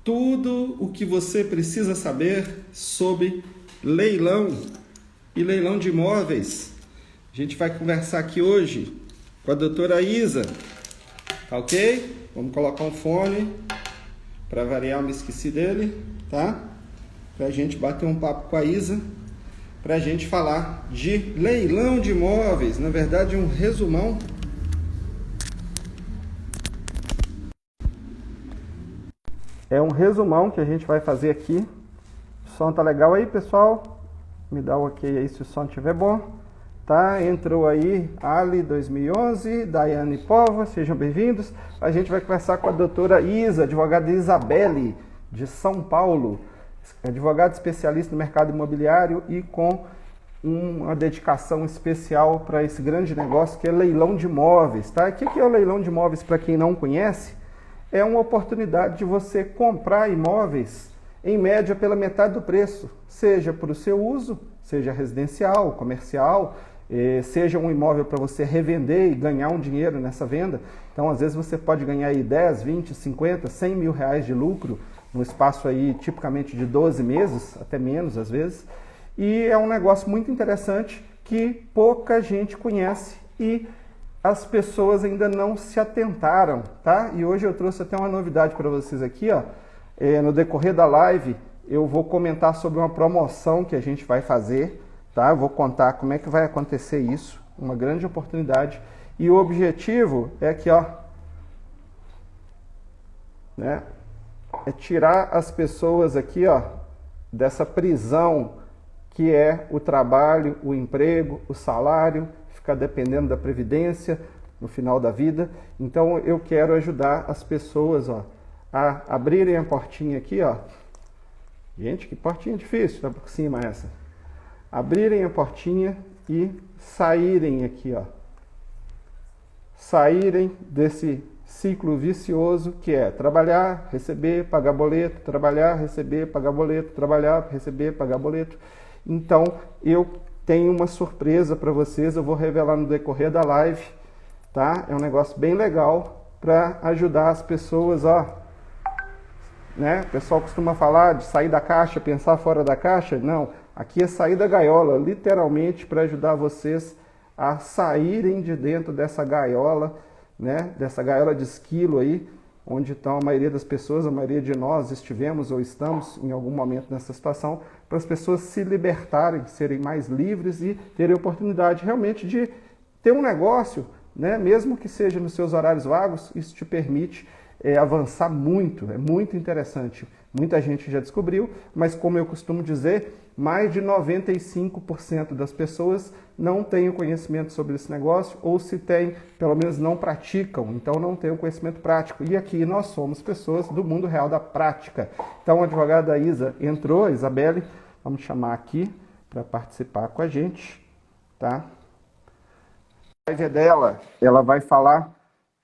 tudo o que você precisa saber sobre leilão e leilão de imóveis. A gente vai conversar aqui hoje com a doutora Isa, tá ok? Vamos colocar um fone, para variar, eu me esqueci dele, tá? Para a gente bater um papo com a Isa, para a gente falar de leilão de imóveis, na verdade um resumão. É um resumão que a gente vai fazer aqui. O som tá legal aí, pessoal? Me dá um ok aí se o som estiver bom. Tá? Entrou aí Ali 2011, Daiane Pova, sejam bem-vindos. A gente vai conversar com a doutora Isa, advogada Isabelle, de São Paulo. Advogada especialista no mercado imobiliário e com uma dedicação especial para esse grande negócio que é leilão de imóveis. Tá? O que é o leilão de imóveis para quem não conhece? É uma oportunidade de você comprar imóveis em média pela metade do preço, seja para o seu uso, seja residencial, comercial, seja um imóvel para você revender e ganhar um dinheiro nessa venda. Então, às vezes você pode ganhar aí 10, 20, 50, 100 mil reais de lucro no espaço aí tipicamente de 12 meses, até menos às vezes. E é um negócio muito interessante que pouca gente conhece e as pessoas ainda não se atentaram, tá? E hoje eu trouxe até uma novidade para vocês aqui, ó. No decorrer da live, eu vou comentar sobre uma promoção que a gente vai fazer, tá? Eu vou contar como é que vai acontecer isso, uma grande oportunidade. E o objetivo é aqui, ó, né? É tirar as pessoas aqui, ó, dessa prisão que é o trabalho, o emprego, o salário, ficar dependendo da previdência no final da vida. Então eu quero ajudar as pessoas, ó, a abrirem a portinha aqui, ó. Gente, que portinha difícil, tá por cima essa. Abrirem a portinha e saírem aqui, ó. Saírem desse ciclo vicioso que é trabalhar, receber, pagar boleto, trabalhar, receber, pagar boleto, trabalhar, receber, pagar boleto. Então, eu tenho uma surpresa para vocês, eu vou revelar no decorrer da live, tá? É um negócio bem legal para ajudar as pessoas, ó, né? O pessoal costuma falar de sair da caixa, pensar fora da caixa. Não, aqui é sair da gaiola, literalmente para ajudar vocês a saírem de dentro dessa gaiola, né? Dessa gaiola de esquilo aí, onde estão a maioria das pessoas, a maioria de nós estivemos ou estamos em algum momento nessa situação, para as pessoas se libertarem, serem mais livres e terem oportunidade realmente de ter um negócio, né? Mesmo que seja nos seus horários vagos, isso te permite avançar muito, é muito interessante. Muita gente já descobriu, mas como eu costumo dizer, mais de 95% das pessoas não têm o conhecimento sobre esse negócio, ou se tem, pelo menos não praticam, então não tem o conhecimento prático. E aqui nós somos pessoas do mundo real da prática. Então a advogada Isa entrou, a Isabelle, vamos chamar aqui para participar com a gente, tá? A live é dela, ela vai falar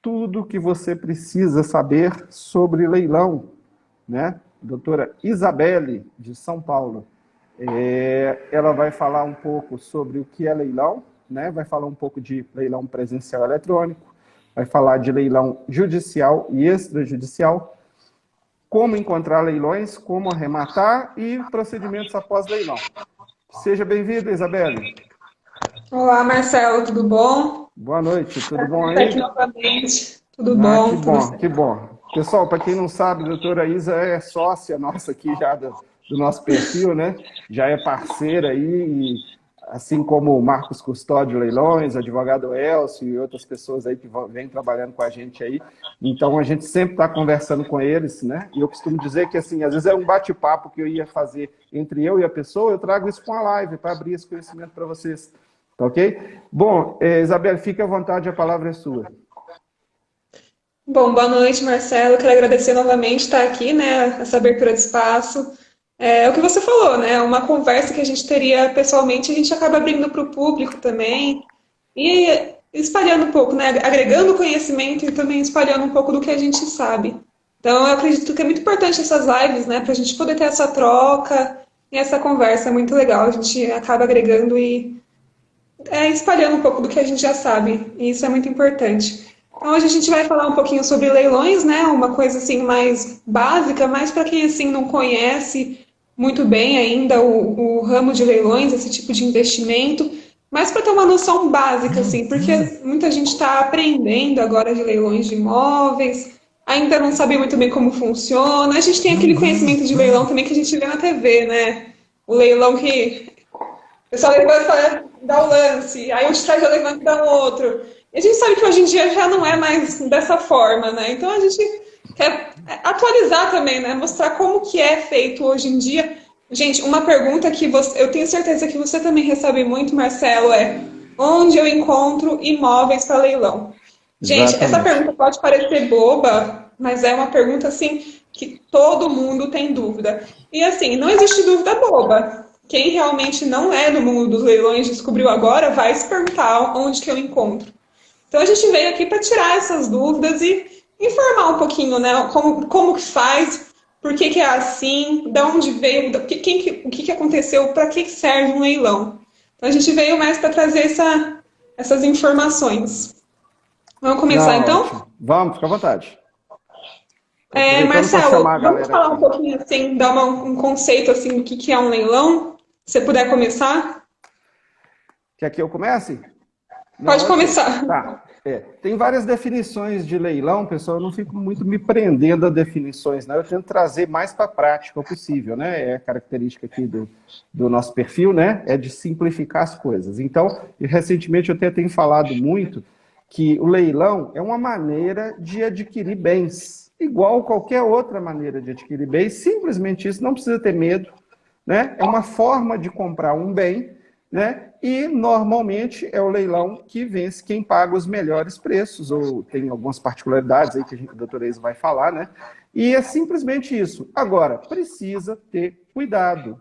tudo que você precisa saber sobre leilão, né? Doutora Isabelle, de São Paulo. Ela vai falar um pouco sobre o que é leilão, né? Vai falar um pouco de leilão presencial eletrônico, vai falar de leilão judicial e extrajudicial, como encontrar leilões, como arrematar e procedimentos após leilão. Seja bem-vinda, Isabelle. Olá, Marcelo, tudo bom? Boa noite, tudo bom aí? Estar aqui novamente. Tudo bom? Que bom, que bom. Pessoal, para quem não sabe, a doutora Isa é sócia nossa aqui já do nosso perfil, né? Já é parceira aí, assim como o Marcos Custódio Leilões, advogado Elcio e outras pessoas aí que vêm trabalhando com a gente aí. Então, a gente sempre está conversando com eles, né? E eu costumo dizer que, assim, às vezes é um bate-papo que eu ia fazer entre eu e a pessoa, eu trago isso com a live para abrir esse conhecimento para vocês. Tá ok? Bom, Isabelle, fique à vontade, a palavra é sua. Bom, boa noite, Marcelo. Quero agradecer novamente estar aqui, né? Essa abertura de espaço. É o que você falou, né? Uma conversa que a gente teria pessoalmente, a gente acaba abrindo para o público também e espalhando um pouco, né? Agregando conhecimento e também espalhando um pouco do que a gente sabe. Então, eu acredito que é muito importante essas lives, né? Para a gente poder ter essa troca e essa conversa. É muito legal. A gente acaba agregando e espalhando um pouco do que a gente já sabe. E isso é muito importante. Então, hoje a gente vai falar um pouquinho sobre leilões, né? Uma coisa assim mais básica, mais para quem assim não conhece muito bem ainda o ramo de leilões, esse tipo de investimento, mas para ter uma noção básica, assim, porque muita gente está aprendendo agora de leilões de imóveis, ainda não sabe muito bem como funciona. A gente tem aquele conhecimento de leilão também que a gente vê na TV, né? O leilão que o pessoal levanta, dá o lance, aí o de trás já levanta e dá o outro. E a gente sabe que hoje em dia já não é mais dessa forma, né? Então a gente quer atualizar também, né? Mostrar como que é feito hoje em dia. Gente, uma pergunta que eu tenho certeza que você também recebe muito, Marcelo, é onde eu encontro imóveis para leilão? Gente, essa Exatamente. pergunta pode parecer boba, mas é uma pergunta assim que todo mundo tem dúvida. E assim, não existe dúvida boba. Quem realmente não é do mundo dos leilões descobriu agora, vai se perguntar onde que eu encontro. Então a gente veio aqui para tirar essas dúvidas e informar um pouquinho, né? Como que faz, por que que é assim, de onde veio, o que que aconteceu, para que serve um leilão. Então a gente veio mais para trazer essas informações. Vamos começar Não, ótimo. então? Vamos, fica à vontade. Estou aproveitando para Marcelo, chamar a vamos galera falar um aqui. pouquinho assim, dar um conceito assim do que é um leilão? Se você puder começar, Quer que eu comece? Não, pode ok. começar. Tá. Tem várias definições de leilão, pessoal. Eu não fico muito me prendendo a definições, né? Eu tento trazer mais para a prática possível, né? É a característica aqui do nosso perfil, né? É de simplificar as coisas. Então, recentemente eu até tenho falado muito que o leilão é uma maneira de adquirir bens, igual qualquer outra maneira de adquirir bens. Simplesmente isso, não precisa ter medo, né? É uma forma de comprar um bem, né? E normalmente é o leilão que vence quem paga os melhores preços, ou tem algumas particularidades aí que a doutora Isa vai falar, né? E é simplesmente isso. Agora, precisa ter cuidado,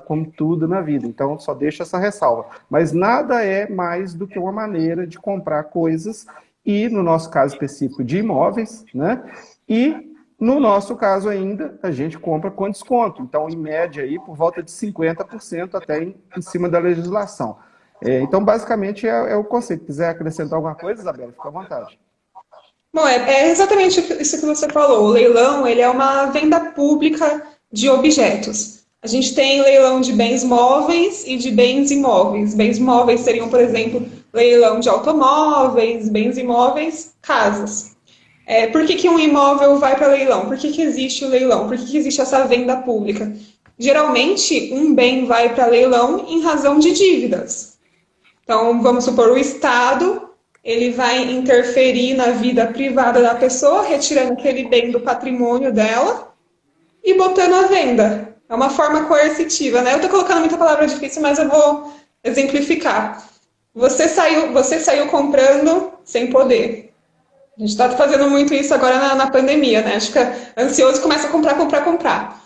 como tudo na vida. Então, só deixa essa ressalva. Mas nada é mais do que uma maneira de comprar coisas, e no nosso caso específico de imóveis, né? E no nosso caso ainda, a gente compra com desconto. Então, em média, aí, por volta de 50% até em cima da legislação. Então, basicamente, é o conceito. Se quiser acrescentar alguma coisa, Isabela, fica à vontade. Bom, é exatamente isso que você falou. O leilão, ele é uma venda pública de objetos. A gente tem leilão de bens móveis e de bens imóveis. Bens móveis seriam, por exemplo, leilão de automóveis, bens imóveis, casas. Por que que um imóvel vai para leilão? Por que que existe o leilão? Por que que existe essa venda pública? Geralmente, um bem vai para leilão em razão de dívidas. Então, vamos supor, o Estado, ele vai interferir na vida privada da pessoa, retirando aquele bem do patrimônio dela e botando à venda. É uma forma coercitiva, né? Eu estou colocando muita palavra difícil, mas eu vou exemplificar. Você saiu comprando sem poder. A gente está fazendo muito isso agora na pandemia, né? Acho que é ansioso e começa a comprar, comprar, comprar.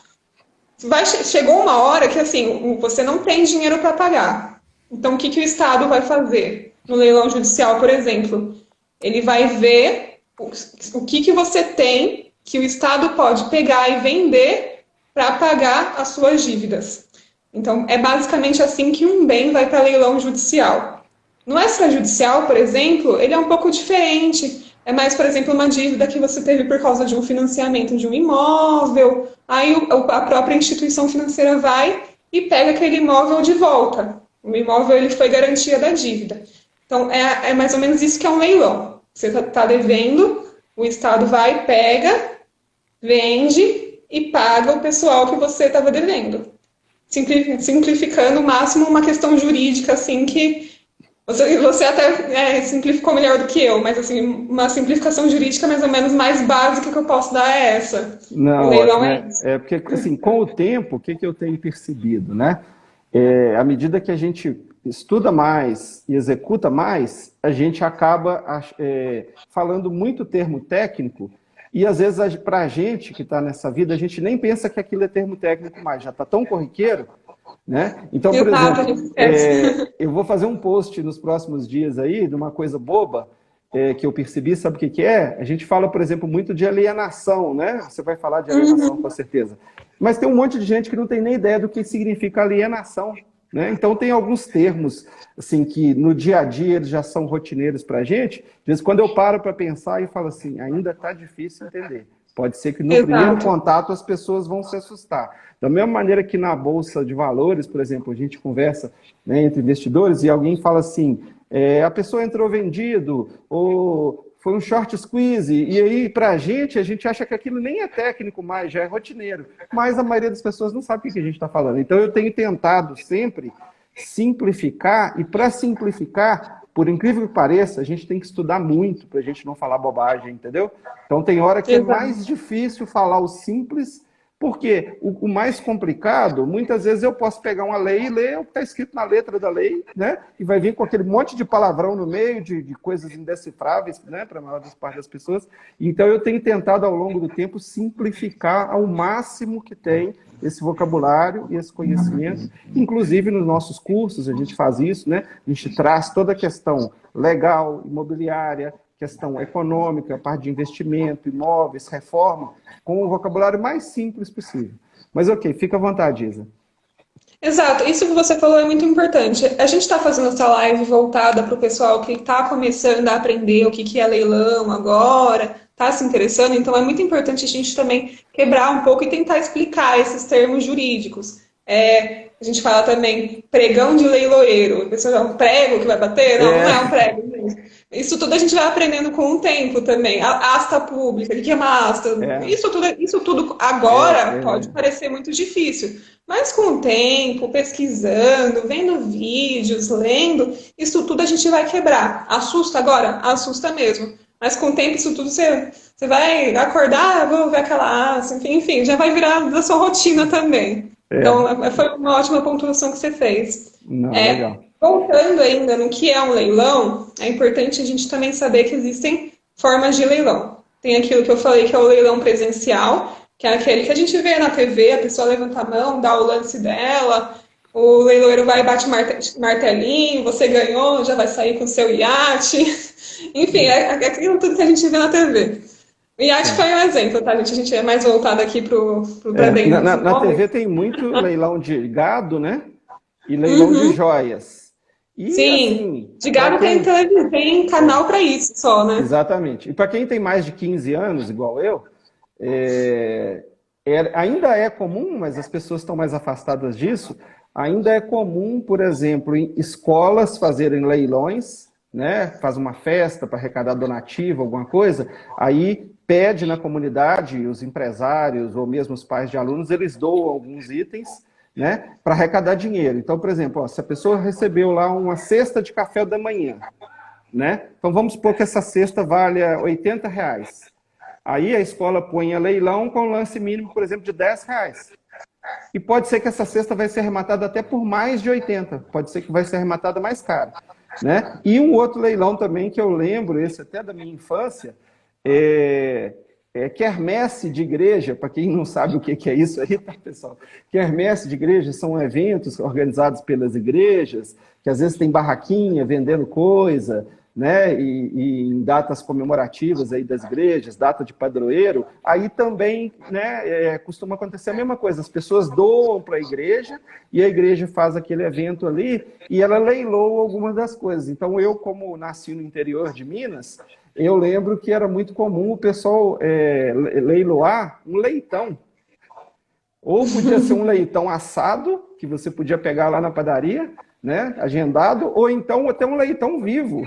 Chegou uma hora que assim, você não tem dinheiro para pagar. Então, o que que o Estado vai fazer? No leilão judicial, por exemplo, ele vai ver o que que você tem que o Estado pode pegar e vender para pagar as suas dívidas. Então, é basicamente assim que um bem vai para leilão judicial. No extrajudicial, por exemplo, ele é um pouco diferente. É mais, por exemplo, uma dívida que você teve por causa de um financiamento de um imóvel. Aí a própria instituição financeira vai e pega aquele imóvel de volta. O imóvel ele foi garantia da dívida. Então, é mais ou menos isso que é um leilão. Você está devendo, o Estado vai, pega, vende e paga o pessoal que você estava devendo. Simplificando o máximo uma questão jurídica, assim, que você até simplificou melhor do que eu, mas assim, uma simplificação jurídica mais ou menos mais básica que eu posso dar é essa. O Não, leilão ótimo. é isso. Porque, assim, com o tempo, o que que eu tenho percebido, né? À medida que a gente estuda mais e executa mais, a gente acaba falando muito termo técnico, e às vezes para a gente que está nessa vida, a gente nem pensa que aquilo é termo técnico mais, já está tão corriqueiro, né? Então, por Exato, a exemplo, gente esquece. eu vou fazer um post nos próximos dias aí de uma coisa boba, que eu percebi, sabe o que que é? A gente fala, por exemplo, muito de alienação, né? Você vai falar de alienação com certeza. Mas tem um monte de gente que não tem nem ideia do que significa alienação. né? Então, tem alguns termos assim que no dia a dia eles já são rotineiros para a gente. Às vezes, quando eu paro para pensar, eu falo assim, ainda está difícil entender. Pode ser que no primeiro Exato. contato as pessoas vão se assustar. Da mesma maneira que na Bolsa de Valores, por exemplo, a gente conversa, né, entre investidores e alguém fala assim, a pessoa entrou vendido, ou foi um short squeeze, e aí para a gente acha que aquilo nem é técnico mais, já é rotineiro. Mas a maioria das pessoas não sabe o que a gente está falando. Então eu tenho tentado sempre simplificar, e para simplificar, por incrível que pareça, a gente tem que estudar muito para a gente não falar bobagem, entendeu? Então tem hora que é Exato. mais difícil falar o simples, porque o mais complicado, muitas vezes eu posso pegar uma lei e ler o que está escrito na letra da lei, né? E vai vir com aquele monte de palavrão no meio, de coisas indecifráveis, né? Para a maior parte das pessoas. Então eu tenho tentado, ao longo do tempo, simplificar ao máximo que tem esse vocabulário e esse conhecimento. Inclusive, nos nossos cursos, a gente faz isso, né? A gente traz toda a questão legal, imobiliária, questão econômica, a parte de investimento, imóveis, reforma, com o vocabulário mais simples possível. Mas ok, fica à vontade, Isa. Exato, isso que você falou é muito importante. A gente está fazendo essa live voltada para o pessoal que está começando a aprender o que que é leilão agora, está se interessando, então é muito importante a gente também quebrar um pouco e tentar explicar esses termos jurídicos. A gente fala também pregão de leiloeiro, a pessoa é um prego que vai bater? Não, não é um prego, gente. Isso tudo a gente vai aprendendo com o tempo também. A asta pública, o que é uma asta? É, Isso tudo é, agora pode é, parecer muito difícil. Mas com o tempo, pesquisando, vendo vídeos, lendo, isso tudo a gente vai quebrar. Assusta agora? Assusta mesmo. Mas com o tempo, isso tudo você vai acordar, vou ver aquela asa, enfim, já vai virar da sua rotina também. Então, é. foi uma ótima pontuação que você fez. Não, legal. Voltando ainda no que é um leilão, é importante a gente também saber que existem formas de leilão. Tem aquilo que eu falei que é o leilão presencial, que é aquele que a gente vê na TV, a pessoa levanta a mão, dá o lance dela, o leiloeiro vai e bate martelinho, você ganhou, já vai sair com seu iate. Enfim, é aquilo tudo que a gente vê na TV. O iate foi É. um exemplo, tá, gente? A gente é mais voltado aqui para dentro dos Na TV imóveis. tem muito leilão de gado, né? E leilão de Uhum. joias. E Sim, assim, de para gado tem quem. televisão, tem canal para isso só, né? Exatamente. E para quem tem mais de 15 anos, igual eu, é, ainda é comum, mas as pessoas estão mais afastadas disso, ainda é comum, por exemplo, em escolas fazerem leilões, né? Faz uma festa para arrecadar donativo, alguma coisa, aí pede na comunidade, os empresários ou mesmo os pais de alunos, eles doam alguns itens, né, para arrecadar dinheiro. Então, por exemplo, ó, se a pessoa recebeu lá uma cesta de café da manhã, né? Então vamos supor que essa cesta valha R$ 80. Aí a escola põe a leilão com lance mínimo, por exemplo, de R$ 10. E pode ser que essa cesta vai ser arrematada até por mais de 80. Pode ser que vai ser arrematada mais cara, né? E um outro leilão também que eu lembro, esse até da minha infância, quermesse de igreja. Para quem não sabe o que é isso aí, tá, pessoal? Quermesse de igreja são eventos organizados pelas igrejas, que às vezes tem barraquinha vendendo coisa, né? E em datas comemorativas aí das igrejas, data de padroeiro, aí também, né, costuma acontecer a mesma coisa. As pessoas doam para a igreja e a igreja faz aquele evento ali e ela leiloa algumas das coisas. Então eu, como nasci no interior de Minas, eu lembro que era muito comum o pessoal leiloar um leitão. Ou podia ser um leitão assado, que você podia pegar lá na padaria, né, agendado, ou então até um leitão vivo,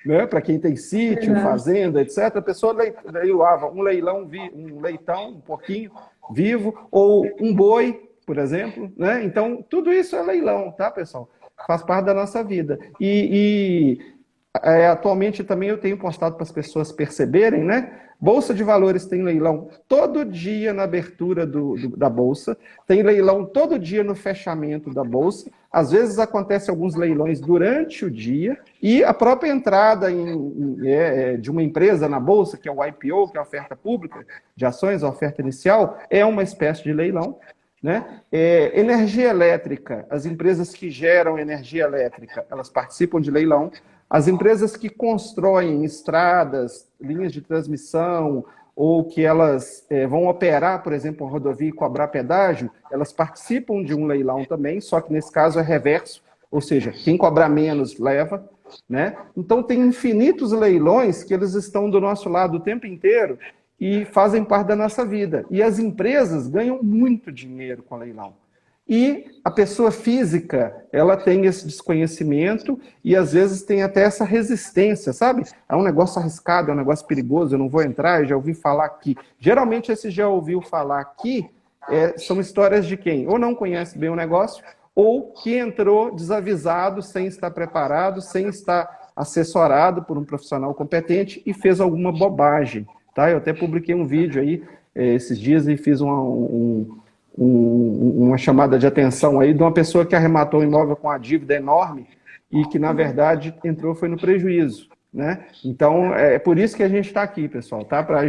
né, para quem tem sítio, Verdade. fazenda, etc. A pessoa leiloava um leitão, um porquinho vivo, ou um boi, por exemplo, né? Então, tudo isso é leilão, tá, pessoal? Faz parte da nossa vida. Atualmente também eu tenho postado para as pessoas perceberem, né? Bolsa de Valores tem leilão todo dia na abertura da Bolsa, tem leilão todo dia no fechamento da Bolsa, às vezes acontece alguns leilões durante o dia, e a própria entrada de uma empresa na Bolsa, que é o IPO, que é a oferta pública de ações, a oferta inicial, é uma espécie de leilão, né? Energia elétrica, as empresas que geram energia elétrica, elas participam de leilão. As empresas que constroem estradas, linhas de transmissão ou que elas vão operar, por exemplo, uma rodovia e cobrar pedágio, elas participam de um leilão também, só que nesse caso é reverso, ou seja, quem cobrar menos leva, né? Então tem infinitos leilões que eles estão do nosso lado o tempo inteiro e fazem parte da nossa vida. E as empresas ganham muito dinheiro com leilão. E a pessoa física, ela tem esse desconhecimento e às vezes tem até essa resistência, sabe? É um negócio arriscado, é um negócio perigoso, eu não vou entrar, eu já ouvi falar aqui. Geralmente esse já ouviu falar aqui são histórias de quem ou não conhece bem o negócio ou que entrou desavisado, sem estar preparado, sem estar assessorado por um profissional competente e fez alguma bobagem. Tá? Eu até publiquei um vídeo aí esses dias e fiz uma chamada de atenção aí de uma pessoa que arrematou um imóvel com uma dívida enorme e que, na verdade, entrou foi no prejuízo, né? Então, é por isso que a gente está aqui, pessoal, tá? Para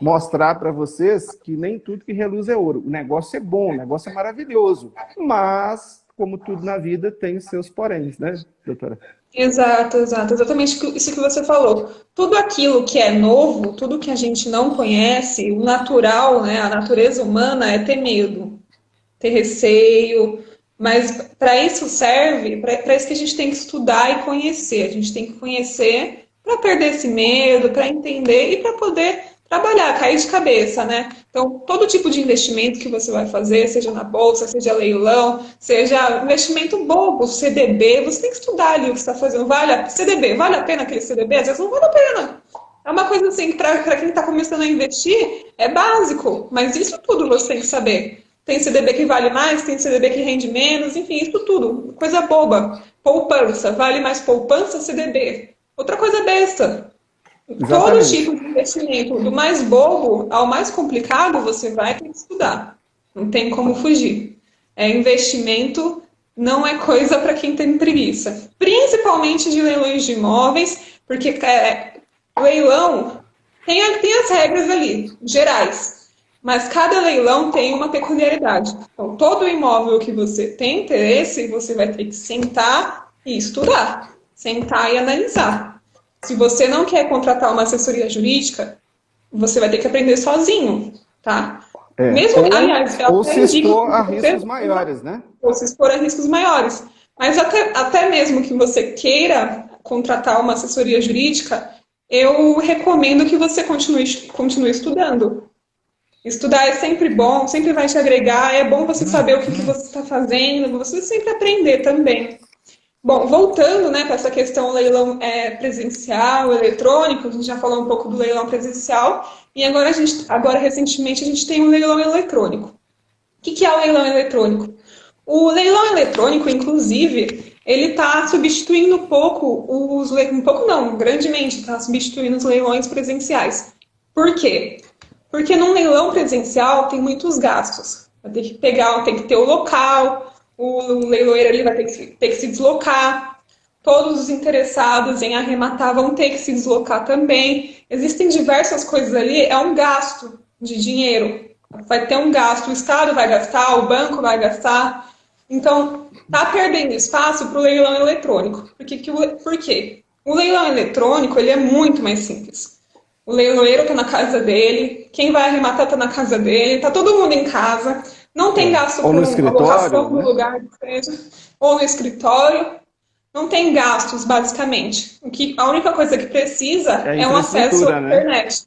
mostrar para vocês que nem tudo que reluz é ouro. O negócio é bom, o negócio é maravilhoso, mas, como tudo na vida, tem os seus poréns, né, doutora? Exato, exato. Exatamente isso que você falou. Tudo aquilo que é novo, tudo que a gente não conhece, o natural, né, a natureza humana é ter medo, ter receio, mas para isso serve, para isso que a gente tem que estudar e conhecer. A gente tem que conhecer para perder esse medo, para entender e para poder trabalhar, cair de cabeça, né? Então, todo tipo de investimento que você vai fazer, seja na bolsa, seja leilão, seja investimento bobo, CDB, você tem que estudar ali o que você está fazendo. CDB, vale a pena aquele CDB? Às vezes não vale a pena. É uma coisa assim que para quem está começando a investir é básico, mas isso tudo você tem que saber. Tem CDB que vale mais, tem CDB que rende menos, enfim, isso tudo. Coisa boba. Poupança, vale mais poupança, CDB. Outra coisa besta. Todo Exatamente. tipo de investimento, do mais bobo ao mais complicado, você vai ter que estudar. Não tem como fugir. Investimento não é coisa para quem tem preguiça. Principalmente de leilões de imóveis, porque leilão tem as regras ali, gerais. Mas cada leilão tem uma peculiaridade. Então, todo imóvel que você tem interesse, você vai ter que sentar e estudar. Sentar e analisar. Se você não quer contratar uma assessoria jurídica, você vai ter que aprender sozinho, tá? Mesmo, aliás, eu ou até se indico expor que a você riscos maiores, né? ou se expor a riscos maiores. Mas até mesmo que você queira contratar uma assessoria jurídica, eu recomendo que você continue estudando. Estudar é sempre bom, sempre vai te agregar, é bom você saber o que você está fazendo, você sempre aprender também. Bom, voltando, né, para essa questão leilão presencial, eletrônico, a gente já falou um pouco do leilão presencial, e agora recentemente a gente tem um leilão eletrônico. O que é o leilão eletrônico? O leilão eletrônico, inclusive, ele está substituindo um pouco grandemente está substituindo os leilões presenciais. Por quê? Porque num leilão presencial tem muitos gastos. Vai ter que tem que ter o local, o leiloeiro ali vai ter que se deslocar, todos os interessados em arrematar vão ter que se deslocar também. Existem diversas coisas ali, é um gasto de dinheiro. Vai ter um gasto, o Estado vai gastar, o banco vai gastar. Então, está perdendo espaço para o leilão eletrônico. Por quê? O leilão eletrônico ele é muito mais simples. O leiloeiro está na casa dele, quem vai arrematar está na casa dele, está todo mundo em casa, não tem gasto Ou com no alocação escritório, no né? lugar que seja, ou no escritório. Não tem gastos, basicamente. A única coisa que precisa É a é um acesso à infraestrutura, né? internet.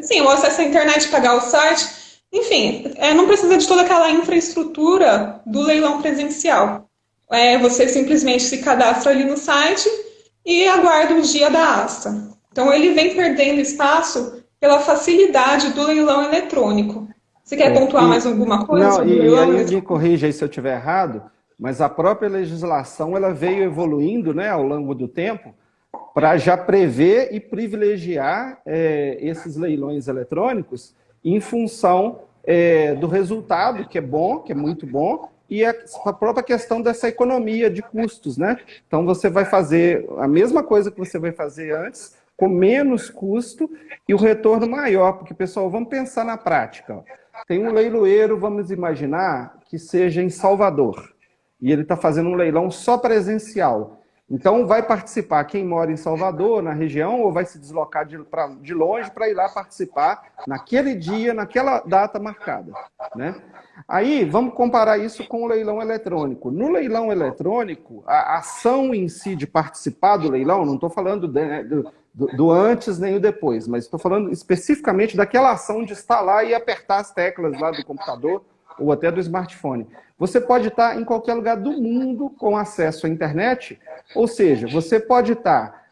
Sim, o acesso à internet, pagar o site, enfim, não precisa de toda aquela infraestrutura do leilão presencial. Você simplesmente se cadastra ali no site e aguarda o dia da asta. Então, ele vem perdendo espaço pela facilidade do leilão eletrônico. Você quer pontuar mais alguma coisa Não, sobre o e leilão aí me eletrônico? corrija aí se eu estiver errado, mas a própria legislação ela veio evoluindo, né, ao longo do tempo para já prever e privilegiar esses leilões eletrônicos em função do resultado, que é bom, que é muito bom, e a própria questão dessa economia de custos, né? Então você vai fazer a mesma coisa que você vai fazer antes, com menos custo e o retorno maior, porque, pessoal, vamos pensar na prática. Ó. Tem um leiloeiro, vamos imaginar, que seja em Salvador, e ele está fazendo um leilão só presencial. Então, vai participar quem mora em Salvador, na região, ou vai se deslocar de longe para ir lá participar naquele dia, naquela data marcada, né? Aí, vamos comparar isso com o leilão eletrônico. No leilão eletrônico, a ação em si de participar do leilão, não estou falando do antes nem o depois, mas estou falando especificamente daquela ação de estar lá e apertar as teclas lá do computador ou até do smartphone. Você pode estar em qualquer lugar do mundo com acesso à internet, ou seja, você pode estar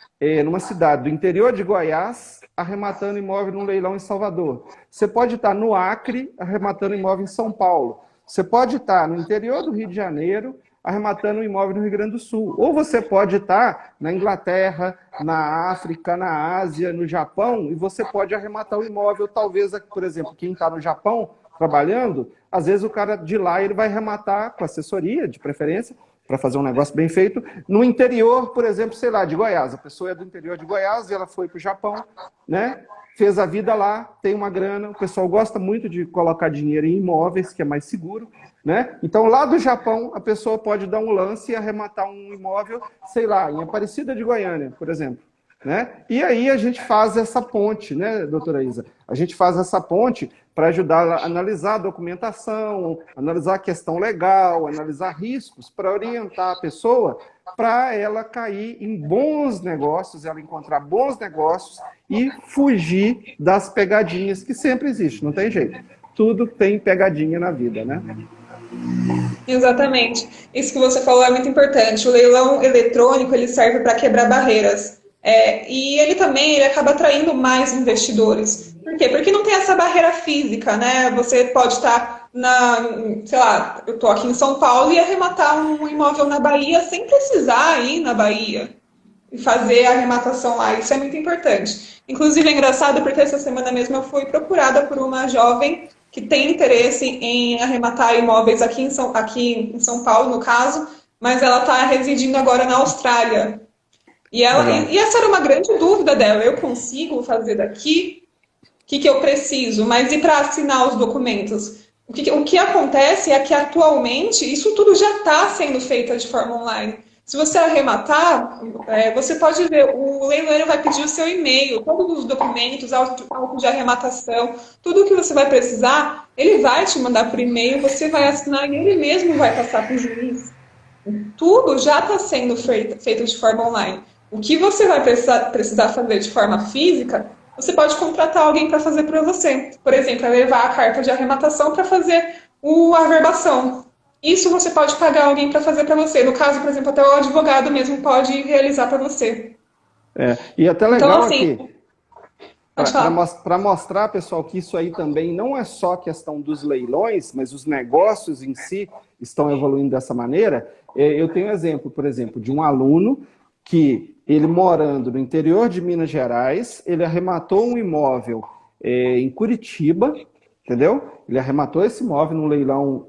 numa cidade do interior de Goiás arrematando imóvel num leilão em Salvador. Você pode estar no Acre arrematando imóvel em São Paulo. Você pode estar no interior do Rio de Janeiro arrematando um imóvel no Rio Grande do Sul. Ou você pode estar na Inglaterra, na África, na Ásia, no Japão, e você pode arrematar um imóvel, talvez, por exemplo, quem está no Japão trabalhando, às vezes o cara de lá ele vai arrematar com assessoria, de preferência, para fazer um negócio bem feito, no interior, por exemplo, sei lá, de Goiás. A pessoa é do interior de Goiás e ela foi para o Japão, né? Fez a vida lá, tem uma grana, o pessoal gosta muito de colocar dinheiro em imóveis, que é mais seguro, né? Então, lá do Japão, a pessoa pode dar um lance e arrematar um imóvel, sei lá, em Aparecida de Goiânia, por exemplo, né? E aí a gente faz essa ponte, né, doutora Isa? A gente faz essa ponte para ajudar a analisar a documentação, analisar a questão legal, analisar riscos, para orientar a pessoa para ela cair em bons negócios, ela encontrar bons negócios e fugir das pegadinhas que sempre existem, não tem jeito. Tudo tem pegadinha na vida, né? Exatamente. Isso que você falou é muito importante. O leilão eletrônico, ele serve para quebrar barreiras. E ele também ele acaba atraindo mais investidores. Por quê? Porque não tem essa barreira física, né? Você pode estar sei lá, eu estou aqui em São Paulo e arrematar um imóvel na Bahia sem precisar ir na Bahia e fazer a arrematação lá. Isso é muito importante. Inclusive é engraçado porque essa semana mesmo eu fui procurada por uma jovem que tem interesse em arrematar imóveis aqui em São Paulo, no caso, mas ela está residindo agora na Austrália. E essa era uma grande dúvida dela. Eu consigo fazer daqui? O que eu preciso? Mas e para assinar os documentos? O que acontece é que atualmente isso tudo já está sendo feito de forma online. Se você arrematar, você pode ver, o leiloeiro vai pedir o seu e-mail, todos os documentos, auto de arrematação, tudo o que você vai precisar, ele vai te mandar por e-mail, você vai assinar e ele mesmo vai passar para o juiz. Tudo já está sendo feito de forma online. O que você vai precisar fazer de forma física, você pode contratar alguém para fazer para você. Por exemplo, levar a carta de arrematação para fazer a averbação. Isso você pode pagar alguém para fazer para você. No caso, por exemplo, até o advogado mesmo pode realizar para você. E até legal então, assim, aqui, para mostrar, pessoal, que isso aí também não é só questão dos leilões, mas os negócios em si estão evoluindo dessa maneira. Eu tenho exemplo, por exemplo, de um aluno que ele morando no interior de Minas Gerais, ele arrematou um imóvel em Curitiba, entendeu? Ele arrematou esse imóvel num leilão,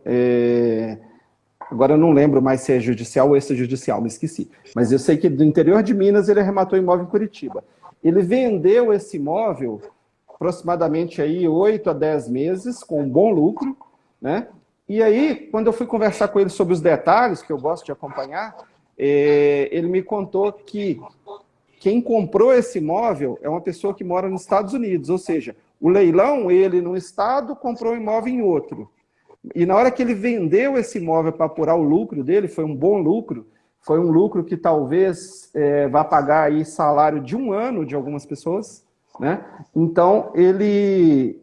agora eu não lembro mais se é judicial ou extrajudicial, me esqueci. Mas eu sei que do interior de Minas ele arrematou um imóvel em Curitiba. Ele vendeu esse imóvel aproximadamente aí 8 a 10 meses, com um bom lucro, né? E aí, quando eu fui conversar com ele sobre os detalhes, que eu gosto de acompanhar, ele me contou que quem comprou esse imóvel é uma pessoa que mora nos Estados Unidos, ou seja, o leilão, ele num estado comprou um imóvel em outro. E na hora que ele vendeu esse imóvel para apurar o lucro dele, foi um bom lucro, foi um lucro que talvez vá pagar aí salário de um ano de algumas pessoas, né? Então, ele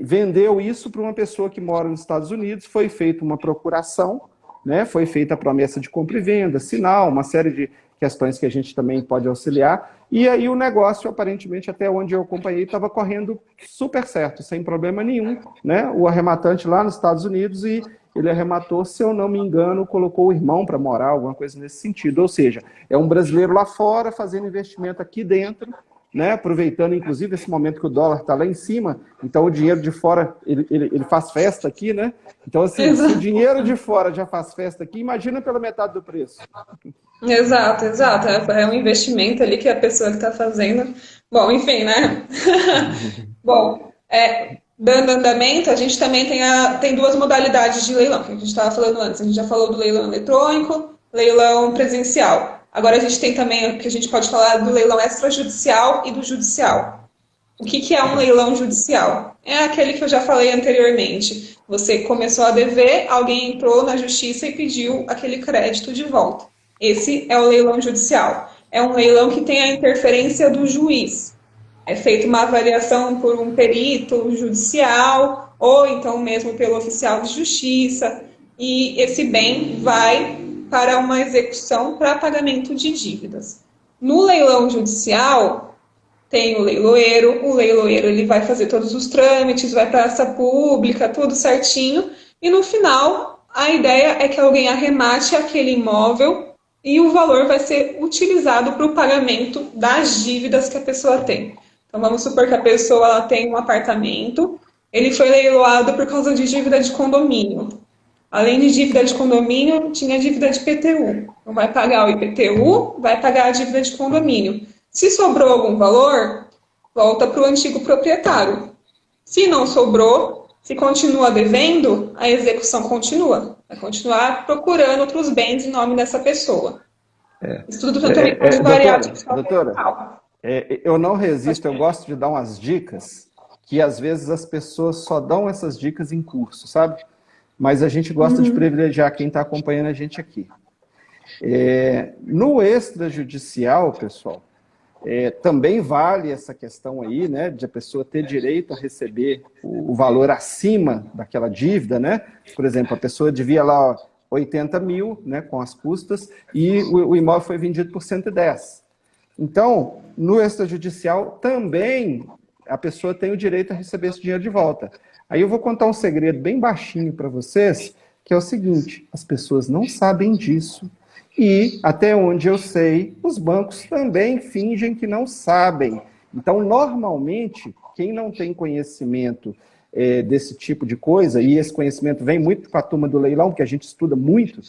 vendeu isso para uma pessoa que mora nos Estados Unidos, foi feita uma procuração, né? Foi feita a promessa de compra e venda, sinal, uma série de questões que a gente também pode auxiliar, e aí o negócio, aparentemente, até onde eu acompanhei, estava correndo super certo, sem problema nenhum, né? O arrematante lá nos Estados Unidos, e ele arrematou, se eu não me engano, colocou o irmão para morar, alguma coisa nesse sentido, ou seja, é um brasileiro lá fora fazendo investimento aqui dentro, né? Aproveitando, inclusive, esse momento que o dólar está lá em cima, então o dinheiro de fora, ele faz festa aqui, né? Então, assim, se o dinheiro de fora já faz festa aqui, imagina pela metade do preço. Exato. É um investimento ali que a pessoa que está fazendo. Bom, enfim, né? Bom, dando andamento, a gente também tem duas modalidades de leilão, que a gente estava falando antes. A gente já falou do leilão eletrônico, leilão presencial. Agora a gente tem também, que a gente pode falar do leilão extrajudicial e do judicial. O que é um leilão judicial? É aquele que eu já falei anteriormente. Você começou a dever, alguém entrou na justiça e pediu aquele crédito de volta. Esse é o leilão judicial. É um leilão que tem a interferência do juiz. É feita uma avaliação por um perito judicial ou então mesmo pelo oficial de justiça e esse bem vai para uma execução para pagamento de dívidas. No leilão judicial, tem o leiloeiro ele vai fazer todos os trâmites, vai para a praça pública, tudo certinho, e no final a ideia é que alguém arremate aquele imóvel e o valor vai ser utilizado para o pagamento das dívidas que a pessoa tem. Então vamos supor que a pessoa ela tem um apartamento, ele foi leiloado por causa de dívida de condomínio. Além de dívida de condomínio, tinha dívida de IPTU. Então vai pagar o IPTU, vai pagar a dívida de condomínio. Se sobrou algum valor, volta para o antigo proprietário. Se não sobrou, se continua devendo, a execução continua. Vai continuar procurando outros bens em nome dessa pessoa. Isso tudo também pode variar de forma doutora, eu não resisto, eu gosto de dar umas dicas que às vezes as pessoas só dão essas dicas em curso, sabe? Mas a gente gosta de privilegiar quem está acompanhando a gente aqui. No extrajudicial, pessoal, também vale essa questão aí, né, de a pessoa ter direito a receber o valor acima daquela dívida, né? Por exemplo, a pessoa devia lá 80 mil, né, com as custas, e o imóvel foi vendido por 110. Então, no extrajudicial também a pessoa tem o direito a receber esse dinheiro de volta. Aí eu vou contar um segredo bem baixinho para vocês, que é o seguinte: as pessoas não sabem disso. E, até onde eu sei, os bancos também fingem que não sabem. Então, normalmente, quem não tem conhecimento desse tipo de coisa, e esse conhecimento vem muito para a turma do leilão, que a gente estuda muito,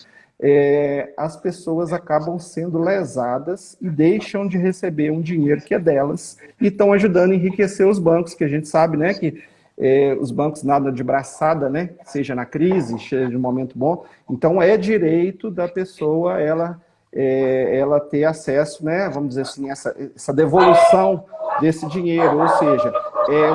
as pessoas acabam sendo lesadas e deixam de receber um dinheiro que é delas e estão ajudando a enriquecer os bancos, que a gente sabe, né, que os bancos nada de braçada, né? Seja na crise, seja de um momento bom. Então, é direito da pessoa ela ter acesso, né? Vamos dizer assim, essa devolução desse dinheiro, ou seja,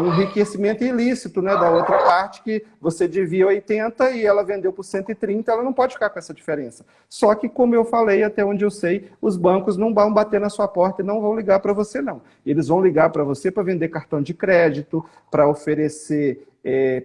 um enriquecimento ilícito, né, da outra parte, que você devia 80 e ela vendeu por 130, ela não pode ficar com essa diferença. Só que, como eu falei, até onde eu sei, os bancos não vão bater na sua porta e não vão ligar para você, não. Eles vão ligar para você para vender cartão de crédito, para oferecer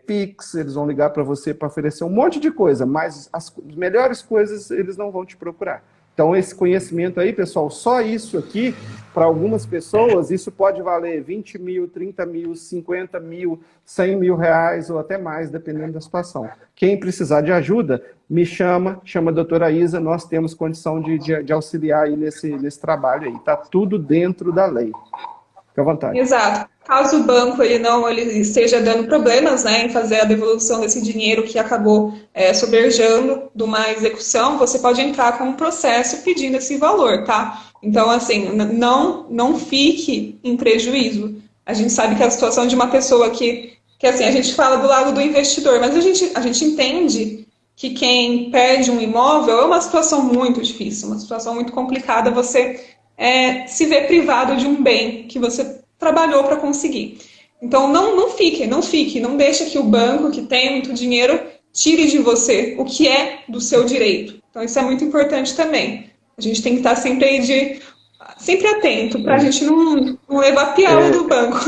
Pix, eles vão ligar para você para oferecer um monte de coisa, mas as melhores coisas eles não vão te procurar. Então, esse conhecimento aí, pessoal, só isso aqui, para algumas pessoas, isso pode valer 20 mil, 30 mil, 50 mil, 100 mil reais ou até mais, dependendo da situação. Quem precisar de ajuda, me chama a doutora Isa, nós temos condição de auxiliar aí nesse trabalho aí. Está tudo dentro da lei. Fique à vontade. Exato. Caso o banco ele esteja dando problemas, né, em fazer a devolução desse dinheiro que acabou soberjando de uma execução, você pode entrar com um processo pedindo esse valor, tá? Então, assim, não fique em prejuízo. A gente sabe que a situação de uma pessoa que assim, a gente fala do lado do investidor, mas a gente entende que quem perde um imóvel é uma situação muito difícil, uma situação muito complicada, você se vê privado de um bem que você trabalhou para conseguir. Então, não fique, não deixe que o banco, que tem muito dinheiro, tire de você o que é do seu direito. Então, isso é muito importante também. A gente tem que estar sempre atento, para a gente não levar pior do banco.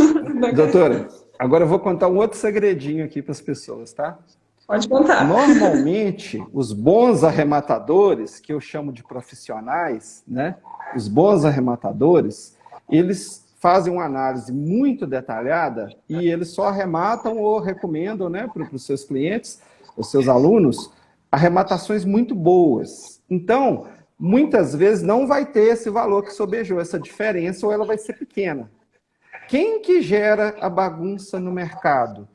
Doutora, agora eu vou contar um outro segredinho aqui para as pessoas, tá? Pode contar. Normalmente, os bons arrematadores, que eu chamo de profissionais, né? Os bons arrematadores, eles fazem uma análise muito detalhada e eles só arrematam ou recomendam, né, para os seus clientes, os seus alunos, arrematações muito boas. Então, muitas vezes não vai ter esse valor que sobejou, essa diferença, ou ela vai ser pequena. Quem que gera a bagunça no mercado?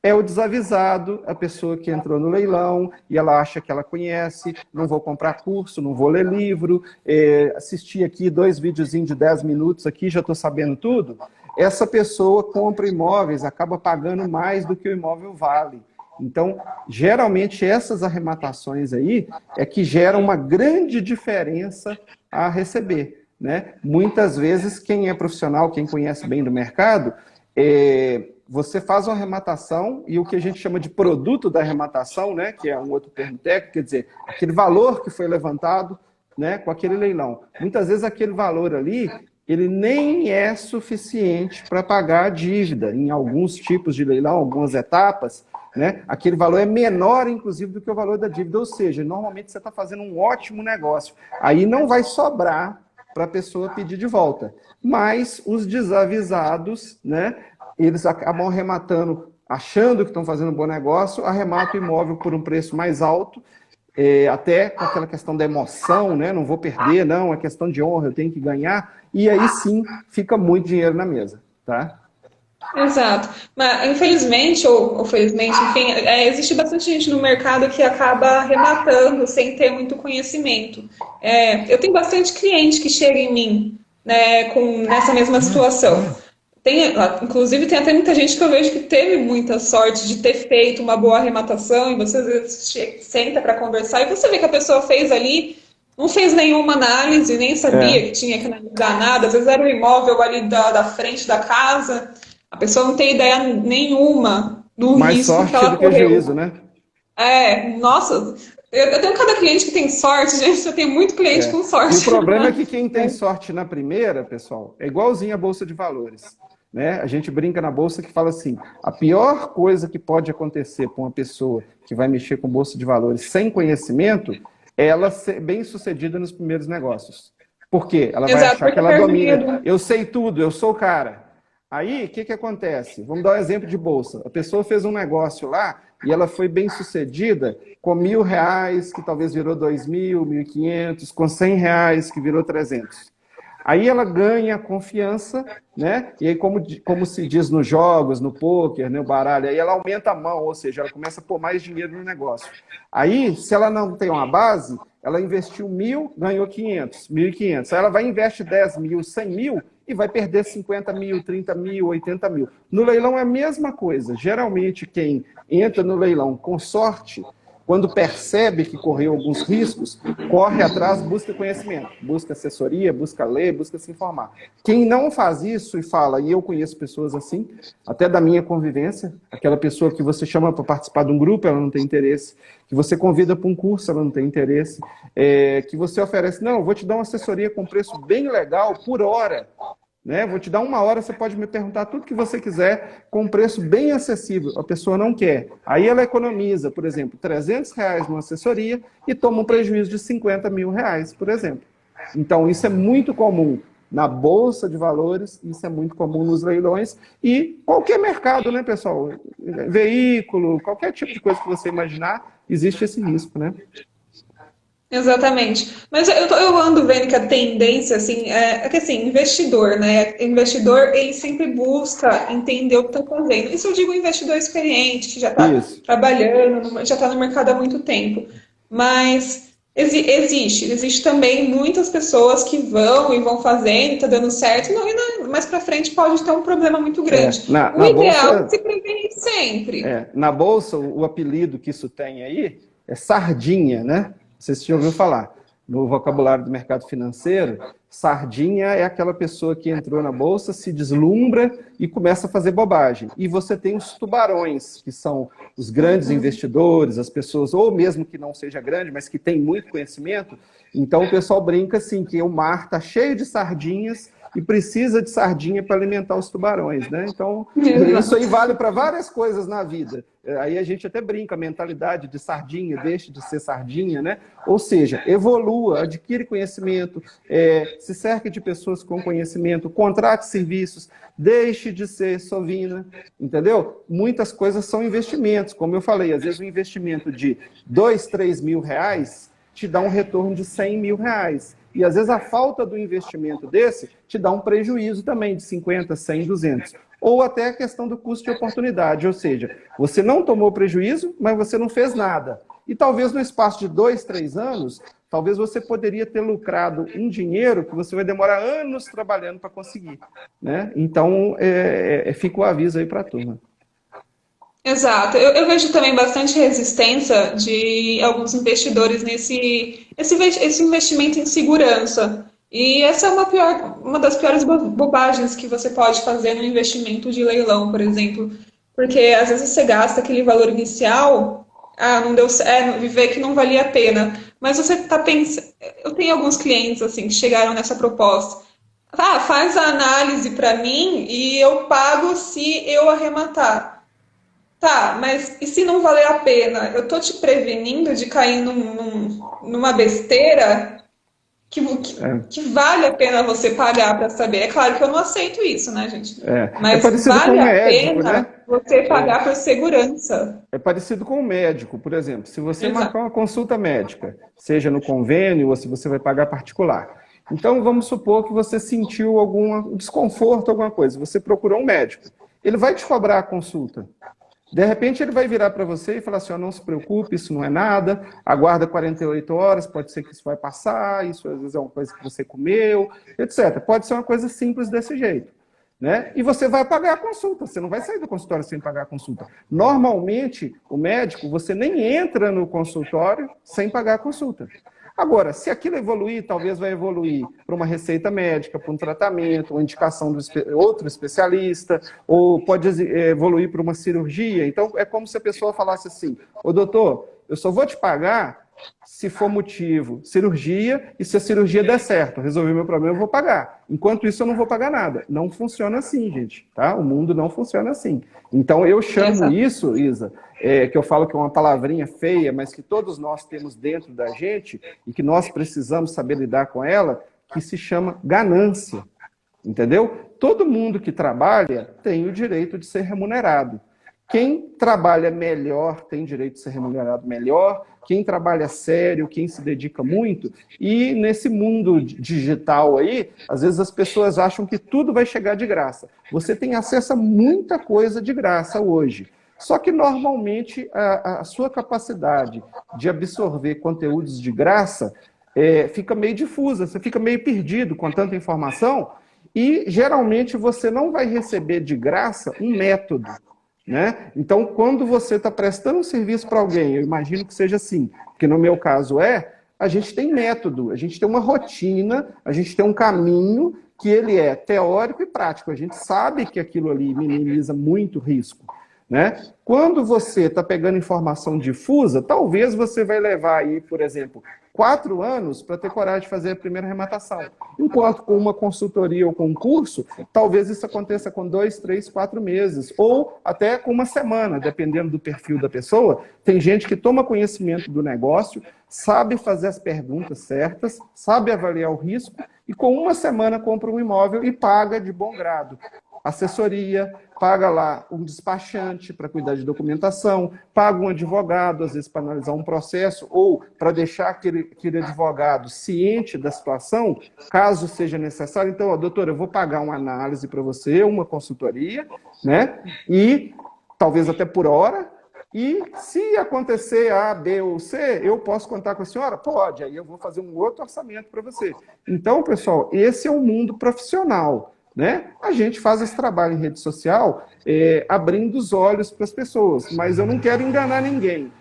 É o desavisado, a pessoa que entrou no leilão e ela acha que ela conhece, não vou comprar curso, não vou ler livro, assistir aqui 2 videozinhos de 10 minutos aqui, já estou sabendo tudo. Essa pessoa compra imóveis, acaba pagando mais do que o imóvel vale. Então, geralmente, essas arrematações aí é que geram uma grande diferença a receber, né? Muitas vezes, quem é profissional, quem conhece bem do mercado, você faz uma arrematação e o que a gente chama de produto da arrematação, né, que é um outro termo técnico, quer dizer, aquele valor que foi levantado, né, com aquele leilão. Muitas vezes aquele valor ali, ele nem é suficiente para pagar a dívida. Em alguns tipos de leilão, algumas etapas, né, aquele valor é menor, inclusive, do que o valor da dívida. Ou seja, normalmente você está fazendo um ótimo negócio. Aí não vai sobrar para a pessoa pedir de volta. Mas os desavisados, né, eles acabam arrematando, achando que estão fazendo um bom negócio, arrematam o imóvel por um preço mais alto, até com aquela questão da emoção, né? Não vou perder, não, é questão de honra, eu tenho que ganhar, e aí sim fica muito dinheiro na mesa, tá? Exato. Mas, infelizmente, ou felizmente, enfim, existe bastante gente no mercado que acaba arrematando sem ter muito conhecimento. Eu tenho bastante cliente que chega em mim, né, nessa mesma situação. Inclusive, tem até muita gente que eu vejo que teve muita sorte de ter feito uma boa arrematação, e você às vezes senta para conversar e você vê que a pessoa fez ali, não fez nenhuma análise, nem sabia que tinha que analisar nada, às vezes era o imóvel ali da frente da casa, a pessoa não tem ideia nenhuma do Mais risco que sorte ela do que correu. juízo, né? Nossa, eu tenho cada cliente que tem sorte, gente, eu tenho muito cliente com sorte. E o problema é que quem tem sorte na primeira, pessoal, é igualzinho a Bolsa de Valores. Né? A gente brinca na Bolsa que fala assim, a pior coisa que pode acontecer para uma pessoa que vai mexer com Bolsa de Valores sem conhecimento é ela ser bem sucedida nos primeiros negócios. Por quê? Ela vai achar que ela domina. Eu sei tudo, eu sou o cara. Aí, o que acontece? Vamos dar um exemplo de Bolsa. A pessoa fez um negócio lá e ela foi bem sucedida com R$1.000, que talvez virou 2.000, 1.500, com R$100, que virou 300. Aí ela ganha confiança, né? E aí, como se diz nos jogos, no pôquer, no baralho, aí ela aumenta a mão, ou seja, ela começa a pôr mais dinheiro no negócio. Aí, se ela não tem uma base, ela investiu 1.000, ganhou 500, 1.500. Aí ela vai investir 10 mil, 100 mil e vai perder 50 mil, 30 mil, 80 mil. No leilão é a mesma coisa. Geralmente, quem entra no leilão com sorte, quando percebe que correu alguns riscos, corre atrás, busca conhecimento, busca assessoria, busca ler, busca se informar. Quem não faz isso e fala, e eu conheço pessoas assim, até da minha convivência, aquela pessoa que você chama para participar de um grupo, ela não tem interesse, que você convida para um curso, ela não tem interesse, que você oferece, não, eu vou te dar uma assessoria com preço bem legal por hora, né? Vou te dar 1 hora, você pode me perguntar tudo que você quiser, com um preço bem acessível. A pessoa não quer. Aí ela economiza, por exemplo, R$300 numa assessoria e toma um prejuízo de R$50 mil, por exemplo. Então, isso é muito comum na Bolsa de Valores, isso é muito comum nos leilões e qualquer mercado, né, pessoal? Veículo, qualquer tipo de coisa que você imaginar, existe esse risco, né? Exatamente. Mas eu ando vendo que a tendência, assim, é que assim, investidor, né? Investidor, ele sempre busca entender o que está fazendo. Isso eu digo investidor experiente, que já está trabalhando, já está no mercado há muito tempo. Mas existe também muitas pessoas que vão fazendo, está dando certo, e mais para frente pode ter um problema muito grande. O ideal é se prevenir sempre. Na Bolsa, o apelido que isso tem aí é sardinha, né? Você já ouviu falar. No vocabulário do mercado financeiro, sardinha é aquela pessoa que entrou na bolsa, se deslumbra e começa a fazer bobagem. E você tem os tubarões, que são os grandes investidores, as pessoas, ou mesmo que não seja grande, mas que tem muito conhecimento. Então o pessoal brinca assim, que o mar está cheio de sardinhas e precisa de sardinha para alimentar os tubarões, né? Então, isso aí vale para várias coisas na vida. Aí a gente até brinca, a mentalidade de sardinha, deixe de ser sardinha, né? Ou seja, evolua, adquire conhecimento, se cerque de pessoas com conhecimento, contrate serviços, deixe de ser sovina, entendeu? Muitas coisas são investimentos, como eu falei, às vezes um investimento de 2, 3 mil reais te dá um retorno de 100 mil reais. E às vezes a falta do investimento desse te dá um prejuízo também de 50, 100, 200. Ou até a questão do custo de oportunidade, ou seja, você não tomou prejuízo, mas você não fez nada. E talvez no espaço de 2, 3 anos, talvez você poderia ter lucrado um dinheiro que você vai demorar anos trabalhando para conseguir, né? Então, fica o aviso aí para a turma. Exato. Eu vejo também bastante resistência de alguns investidores esse investimento em segurança. E essa é uma das piores bobagens que você pode fazer no investimento de leilão, por exemplo. Porque às vezes você gasta aquele valor inicial, não deu certo, vê que não valia a pena. Mas você está pensando. Eu tenho alguns clientes assim que chegaram nessa proposta. Faz a análise para mim e eu pago se eu arrematar. Tá, mas e se não valer a pena? Eu tô te prevenindo de cair numa besteira que vale a pena você pagar para saber. É claro que eu não aceito isso, né, gente? É Mas parecido com vale o a médico, pena né? você pagar por segurança. É parecido com o médico, por exemplo. Se você Exato. marcar uma consulta médica, seja no convênio ou se você vai pagar particular. Então, vamos supor que você sentiu algum desconforto, alguma coisa. Você procurou um médico. Ele vai te cobrar a consulta. De repente, ele vai virar para você e falar assim: não se preocupe, isso não é nada, aguarda 48 horas, pode ser que isso vai passar, isso às vezes é uma coisa que você comeu, etc. Pode ser uma coisa simples desse jeito. Né? E você vai pagar a consulta, você não vai sair do consultório sem pagar a consulta. Normalmente, o médico, você nem entra no consultório sem pagar a consulta. Agora, se aquilo evoluir, talvez vai evoluir para uma receita médica, para um tratamento, uma indicação do outro especialista, ou pode evoluir para uma cirurgia. Então, é como se a pessoa falasse assim: ô doutor, eu só vou te pagar se for motivo cirurgia, e se a cirurgia der certo, resolver meu problema, eu vou pagar. Enquanto isso, eu não vou pagar nada. Não funciona assim, gente. Tá? O mundo não funciona assim. Então, eu chamo isso, Isa, que eu falo que é uma palavrinha feia, mas que todos nós temos dentro da gente e que nós precisamos saber lidar com ela, que se chama ganância. Entendeu? Todo mundo que trabalha tem o direito de ser remunerado. Quem trabalha melhor tem direito de ser remunerado melhor, quem trabalha sério, quem se dedica muito. E nesse mundo digital aí, às vezes as pessoas acham que tudo vai chegar de graça. Você tem acesso a muita coisa de graça hoje. Só que normalmente a sua capacidade de absorver conteúdos de graça fica meio difusa, você fica meio perdido com tanta informação e geralmente você não vai receber de graça um método. Né? Então, quando você está prestando um serviço para alguém, eu imagino que seja assim, porque no meu caso a gente tem método, a gente tem uma rotina, a gente tem um caminho que ele é teórico e prático. A gente sabe que aquilo ali minimiza muito risco. Né? Quando você está pegando informação difusa, talvez você vai levar aí, por exemplo, 4 anos para ter coragem de fazer a primeira arrematação. Enquanto com uma consultoria ou com um curso, talvez isso aconteça com 2, 3, 4 meses, ou até com uma semana, dependendo do perfil da pessoa. Tem gente que toma conhecimento do negócio, sabe fazer as perguntas certas, sabe avaliar o risco, e com uma semana compra um imóvel e paga de bom grado. Assessoria, paga lá um despachante para cuidar de documentação, paga um advogado, às vezes para analisar um processo, ou para deixar aquele advogado ciente da situação, caso seja necessário. Então, doutor, eu vou pagar uma análise para você, uma consultoria, né? E talvez até por hora, e se acontecer A, B ou C, eu posso contar com a senhora? Pode, aí eu vou fazer um outro orçamento para você. Então, pessoal, esse é o mundo profissional. Né? A gente faz esse trabalho em rede social abrindo os olhos para as pessoas, mas eu não quero enganar ninguém.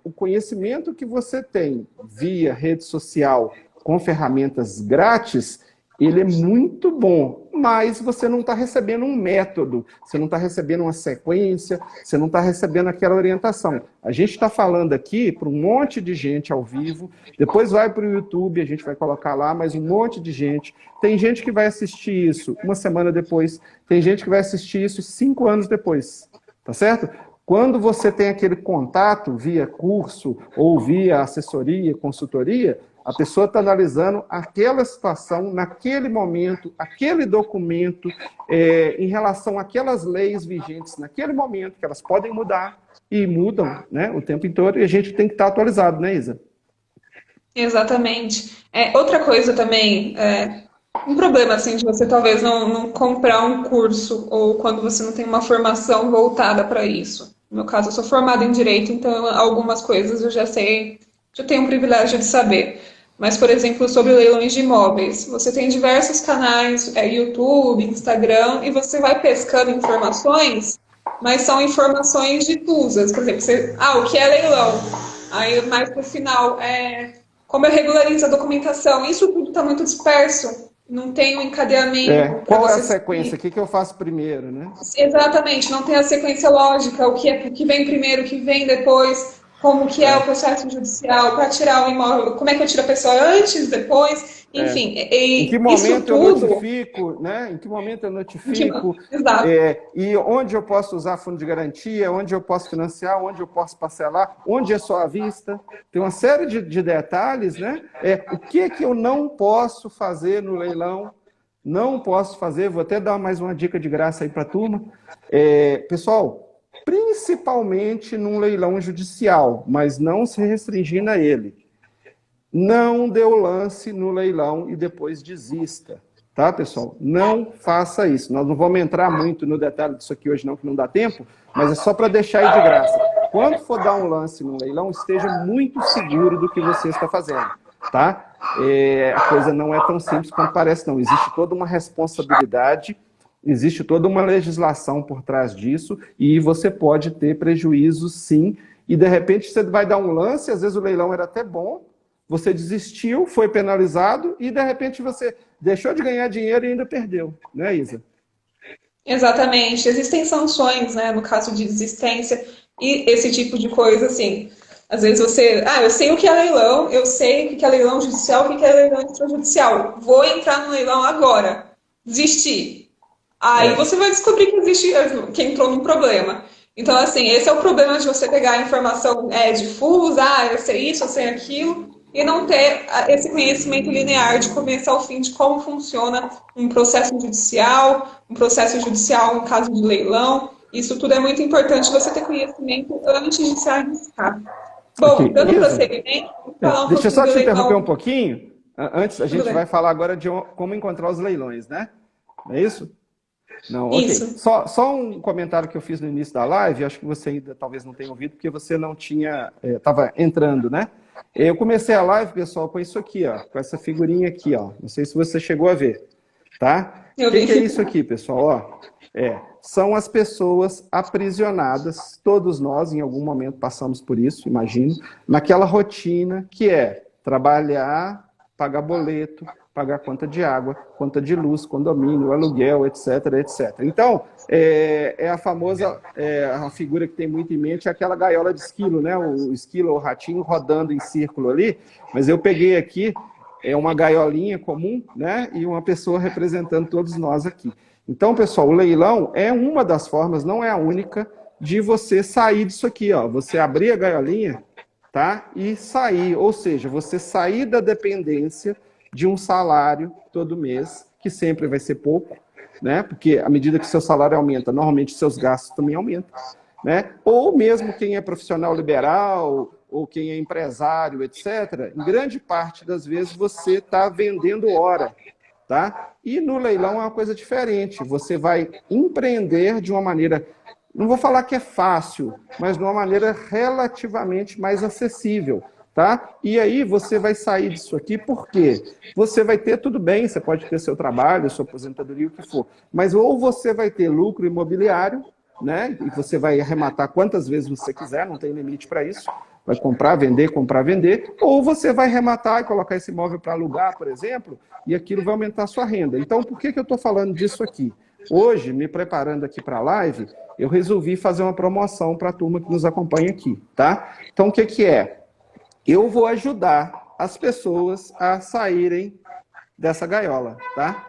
O conhecimento que você tem via rede social com ferramentas grátis, ele é muito bom, mas você não está recebendo um método, você não está recebendo uma sequência, você não está recebendo aquela orientação. A gente está falando aqui para um monte de gente ao vivo, depois vai para o YouTube, a gente vai colocar lá mais um monte de gente. Tem gente que vai assistir isso uma semana depois, tem gente que vai assistir isso 5 anos depois, tá certo? Quando você tem aquele contato via curso ou via assessoria, consultoria, a pessoa está analisando aquela situação, naquele momento, aquele documento, em relação àquelas leis vigentes naquele momento, que elas podem mudar e mudam, né, o tempo inteiro, e a gente tem que estar atualizado, né, Isa? Exatamente. Outra coisa também, um problema assim de você talvez não comprar um curso ou quando você não tem uma formação voltada para isso. No meu caso, eu sou formada em Direito, então algumas coisas eu já sei, já tenho o privilégio de saber. Mas, por exemplo, sobre leilões de imóveis, você tem diversos canais, YouTube, Instagram, e você vai pescando informações mas são informações difusas. Por exemplo, o que é leilão? Aí mais pro final, como eu regularizo a documentação? Isso tudo está muito disperso, não tem um encadeamento para Qual é a você sequência? seguir. O que eu faço primeiro, né? Exatamente, não tem a sequência lógica, o que vem primeiro, o que vem depois, como que é o processo judicial para tirar o imóvel, como é que eu tiro a pessoa antes, depois, enfim, Em que isso momento eu tudo. notifico, né? Em que momento eu notifico, Exato. e onde eu posso usar fundo de garantia, onde eu posso financiar, onde eu posso parcelar, onde é só à vista. Tem uma série de detalhes, né? O que eu não posso fazer no leilão, não posso fazer, vou até dar mais uma dica de graça aí para a turma. Pessoal, principalmente num leilão judicial, mas não se restringindo a ele. Não dê o lance no leilão e depois desista, tá, pessoal? Não faça isso. Nós não vamos entrar muito no detalhe disso aqui hoje não, que não dá tempo, mas é só para deixar aí de graça. Quando for dar um lance no leilão, esteja muito seguro do que você está fazendo, tá? A coisa não é tão simples quanto parece, não. Existe toda uma responsabilidade, existe toda uma legislação por trás disso e você pode ter prejuízo, sim. E, de repente, você vai dar um lance, às vezes o leilão era até bom, você desistiu, foi penalizado e, de repente, você deixou de ganhar dinheiro e ainda perdeu, né, Isa? Exatamente. Existem sanções, né, no caso de desistência e esse tipo de coisa, assim. Às vezes eu sei o que é leilão, eu sei o que é leilão judicial, o que é leilão extrajudicial. Vou entrar no leilão agora. Desistir. Aí você vai descobrir que existe, que entrou num problema. Então, assim, esse é o problema de você pegar a informação difusa, eu sei isso, eu sei aquilo, e não ter esse conhecimento linear de começo ao fim de como funciona um processo judicial, um caso de leilão. Isso tudo é muito importante você ter conhecimento antes de se arriscar. Bom, Ok, dando Isa, prosseguimento, vou falar um deixa eu pouquinho só do te interromper um leilão. pouquinho. Antes, a Tudo gente vai bem. falar agora de como encontrar os leilões, né? Não é isso? Não, ok. Isso. Só um comentário que eu fiz no início da live, acho que você ainda talvez não tenha ouvido, porque você não tinha, estava entrando, né? Eu comecei a live, pessoal, com isso aqui, ó, com essa figurinha aqui, ó. Não sei se você chegou a ver, tá? O Eu que é vi. isso aqui, pessoal? Ó, são as pessoas aprisionadas, todos nós em algum momento passamos por isso, imagino, naquela rotina que é trabalhar, pagar boleto, pagar conta de água, conta de luz, condomínio, aluguel, etc, etc. Então, a famosa, a figura que tem muito em mente é aquela gaiola de esquilo, né? O esquilo, o ratinho rodando em círculo ali, mas eu peguei aqui uma gaiolinha comum, né? E uma pessoa representando todos nós aqui. Então, pessoal, o leilão é uma das formas, não é a única, de você sair disso aqui, ó. Você abrir a gaiolinha, tá? E sair, ou seja, você sair da dependência de um salário todo mês, que sempre vai ser pouco, né? Porque à medida que seu salário aumenta, normalmente seus gastos também aumentam, né? Ou mesmo quem é profissional liberal, ou quem é empresário, etc., em grande parte das vezes você está vendendo hora, tá? E no leilão é uma coisa diferente, você vai empreender de uma maneira, não vou falar que é fácil, mas de uma maneira relativamente mais acessível, tá? E aí você vai sair disso aqui, por quê? Você vai ter, tudo bem, você pode ter seu trabalho, sua aposentadoria, o que for, mas ou você vai ter lucro imobiliário, né? E você vai arrematar quantas vezes você quiser, não tem limite para isso, vai comprar, vender, ou você vai arrematar e colocar esse imóvel para alugar, por exemplo, e aquilo vai aumentar a sua renda. Então, por que eu estou falando disso aqui? Hoje, me preparando aqui para a live, eu resolvi fazer uma promoção para a turma que nos acompanha aqui, tá? Então, o que é? Eu vou ajudar as pessoas a saírem dessa gaiola, tá?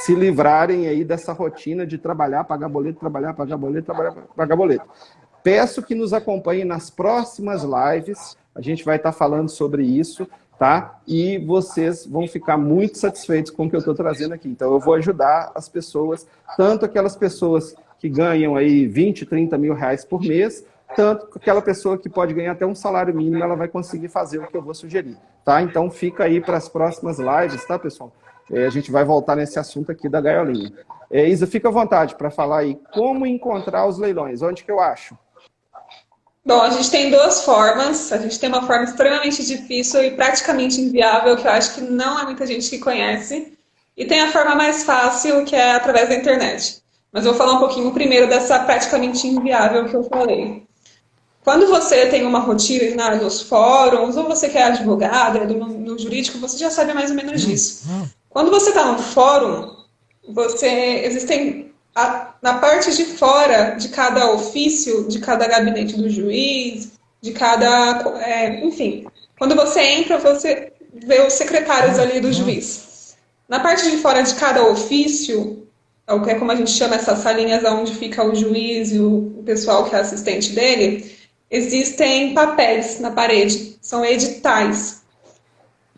Se livrarem aí dessa rotina de trabalhar, pagar boleto, trabalhar, pagar boleto, trabalhar, pagar boleto. Peço que nos acompanhem nas próximas lives, a gente vai estar falando sobre isso, tá? E vocês vão ficar muito satisfeitos com o que eu estou trazendo aqui. Então, eu vou ajudar as pessoas, tanto aquelas pessoas que ganham aí 20, 30 mil reais por mês, tanto aquela pessoa que pode ganhar até um salário mínimo, ela vai conseguir fazer o que eu vou sugerir, tá? Então, fica aí para as próximas lives, tá, pessoal? A gente vai voltar nesse assunto aqui da gaiolinha. Isa, fica à vontade para falar aí como encontrar os leilões. Onde que eu acho? Bom, a gente tem duas formas. A gente tem uma forma extremamente difícil e praticamente inviável, que eu acho que não é muita gente que conhece. E tem a forma mais fácil, que é através da internet. Mas eu vou falar um pouquinho primeiro dessa praticamente inviável que eu falei. Quando você tem uma rotina nos fóruns, ou você que é advogado, é no jurídico, você já sabe mais ou menos disso. Quando você está no fórum, na parte de fora de cada ofício, de cada gabinete do juiz, enfim, quando você entra, você vê os secretários ali do juiz. Na parte de fora de cada ofício, é como a gente chama essas salinhas onde fica o juiz e o pessoal que é assistente dele, existem papéis na parede, são editais.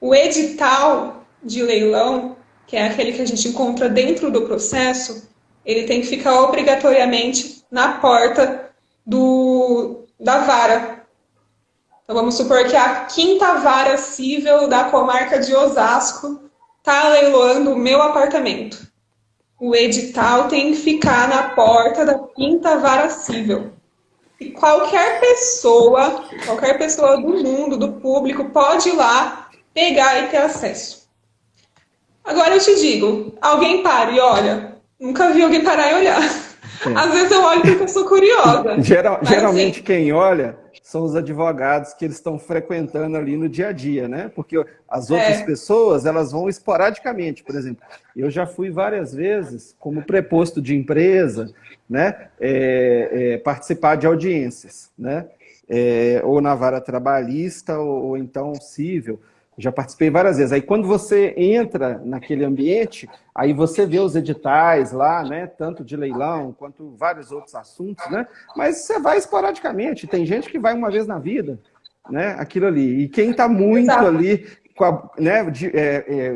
O edital de leilão, que é aquele que a gente encontra dentro do processo, ele tem que ficar obrigatoriamente na porta da vara. Então vamos supor que a 5ª Vara Cível da comarca de Osasco está leiloando o meu apartamento. O edital tem que ficar na porta da 5ª Vara Cível. E qualquer pessoa do mundo, do público, pode ir lá, pegar e ter acesso. Agora eu te digo, alguém para e olha. Nunca vi alguém parar e olhar. Às vezes eu olho porque eu sou curiosa. Geralmente quem olha são os advogados que eles estão frequentando ali no dia a dia, né? Porque as outras pessoas, elas vão esporadicamente. Por exemplo, eu já fui várias vezes como preposto de empresa, né? Participar de audiências, né? Ou na vara trabalhista ou então cível. Já participei várias vezes. Aí quando você entra naquele ambiente, aí você vê os editais lá, né? Tanto de leilão quanto vários outros assuntos, né? Mas você vai esporadicamente. Tem gente que vai uma vez na vida, né? Aquilo ali. E quem está muito ali,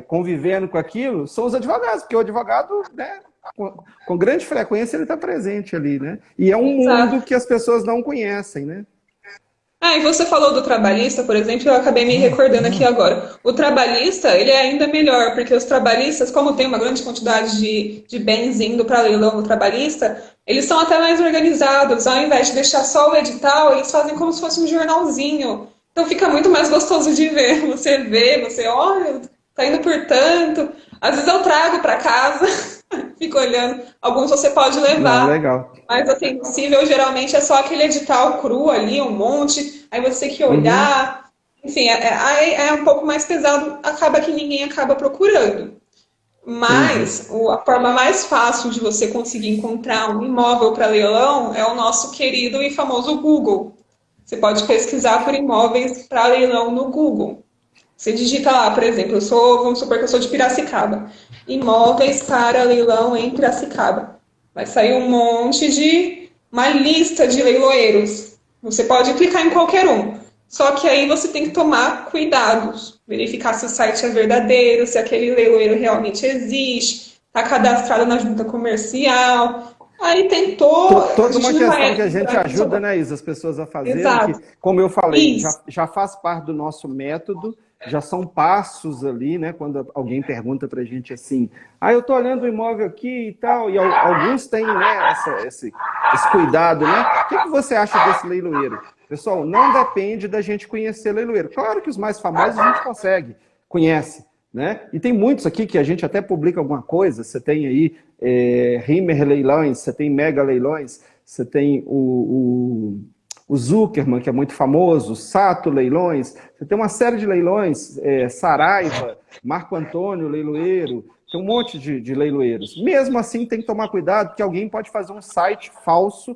convivendo com aquilo, são os advogados, porque o advogado, né? Com grande frequência ele está presente ali, né? E é um mundo que as pessoas não conhecem, né? E você falou do trabalhista, por exemplo, eu acabei me recordando aqui agora. O trabalhista, ele é ainda melhor, porque os trabalhistas, como tem uma grande quantidade de bens indo para leilão no trabalhista, eles são até mais organizados. Ao invés de deixar só o edital, eles fazem como se fosse um jornalzinho. Então fica muito mais gostoso de ver. Você vê, você olha, tá indo por tanto. Às vezes eu trago para casa, fico olhando. Alguns você pode levar. Legal. Mas assim, possível geralmente é só aquele edital cru ali, um monte, aí você tem que olhar. Enfim, é um pouco mais pesado, acaba que ninguém acaba procurando. Mas a forma mais fácil de você conseguir encontrar um imóvel para leilão é o nosso querido e famoso Google. Você pode pesquisar por imóveis para leilão no Google. Você digita lá, por exemplo, vamos supor que eu sou de Piracicaba. Imóveis para leilão em Piracicaba. Vai sair uma lista de leiloeiros. Você pode clicar em qualquer um. Só que aí você tem que tomar cuidados. Verificar se o site é verdadeiro, se aquele leiloeiro realmente existe, está cadastrado na junta comercial. Aí tem toda uma questão que a gente ajuda, né, Isa, as pessoas a fazerem, que, como eu falei, já faz parte do nosso método, já são passos ali, né, quando alguém pergunta pra gente assim, eu tô olhando o imóvel aqui e tal, e alguns têm, né, esse cuidado, né, o que você acha desse leiloeiro? Pessoal, não depende da gente conhecer leiloeiro. Claro que os mais famosos a gente conhece, né? E tem muitos aqui que a gente até publica alguma coisa. Você tem aí Rimmer Leilões, você tem Mega Leilões, você tem o Zuckerman, que é muito famoso, Sato Leilões, você tem uma série de leilões, Saraiva, Marco Antônio Leiloeiro, tem um monte de leiloeiros. Mesmo assim, tem que tomar cuidado, porque alguém pode fazer um site falso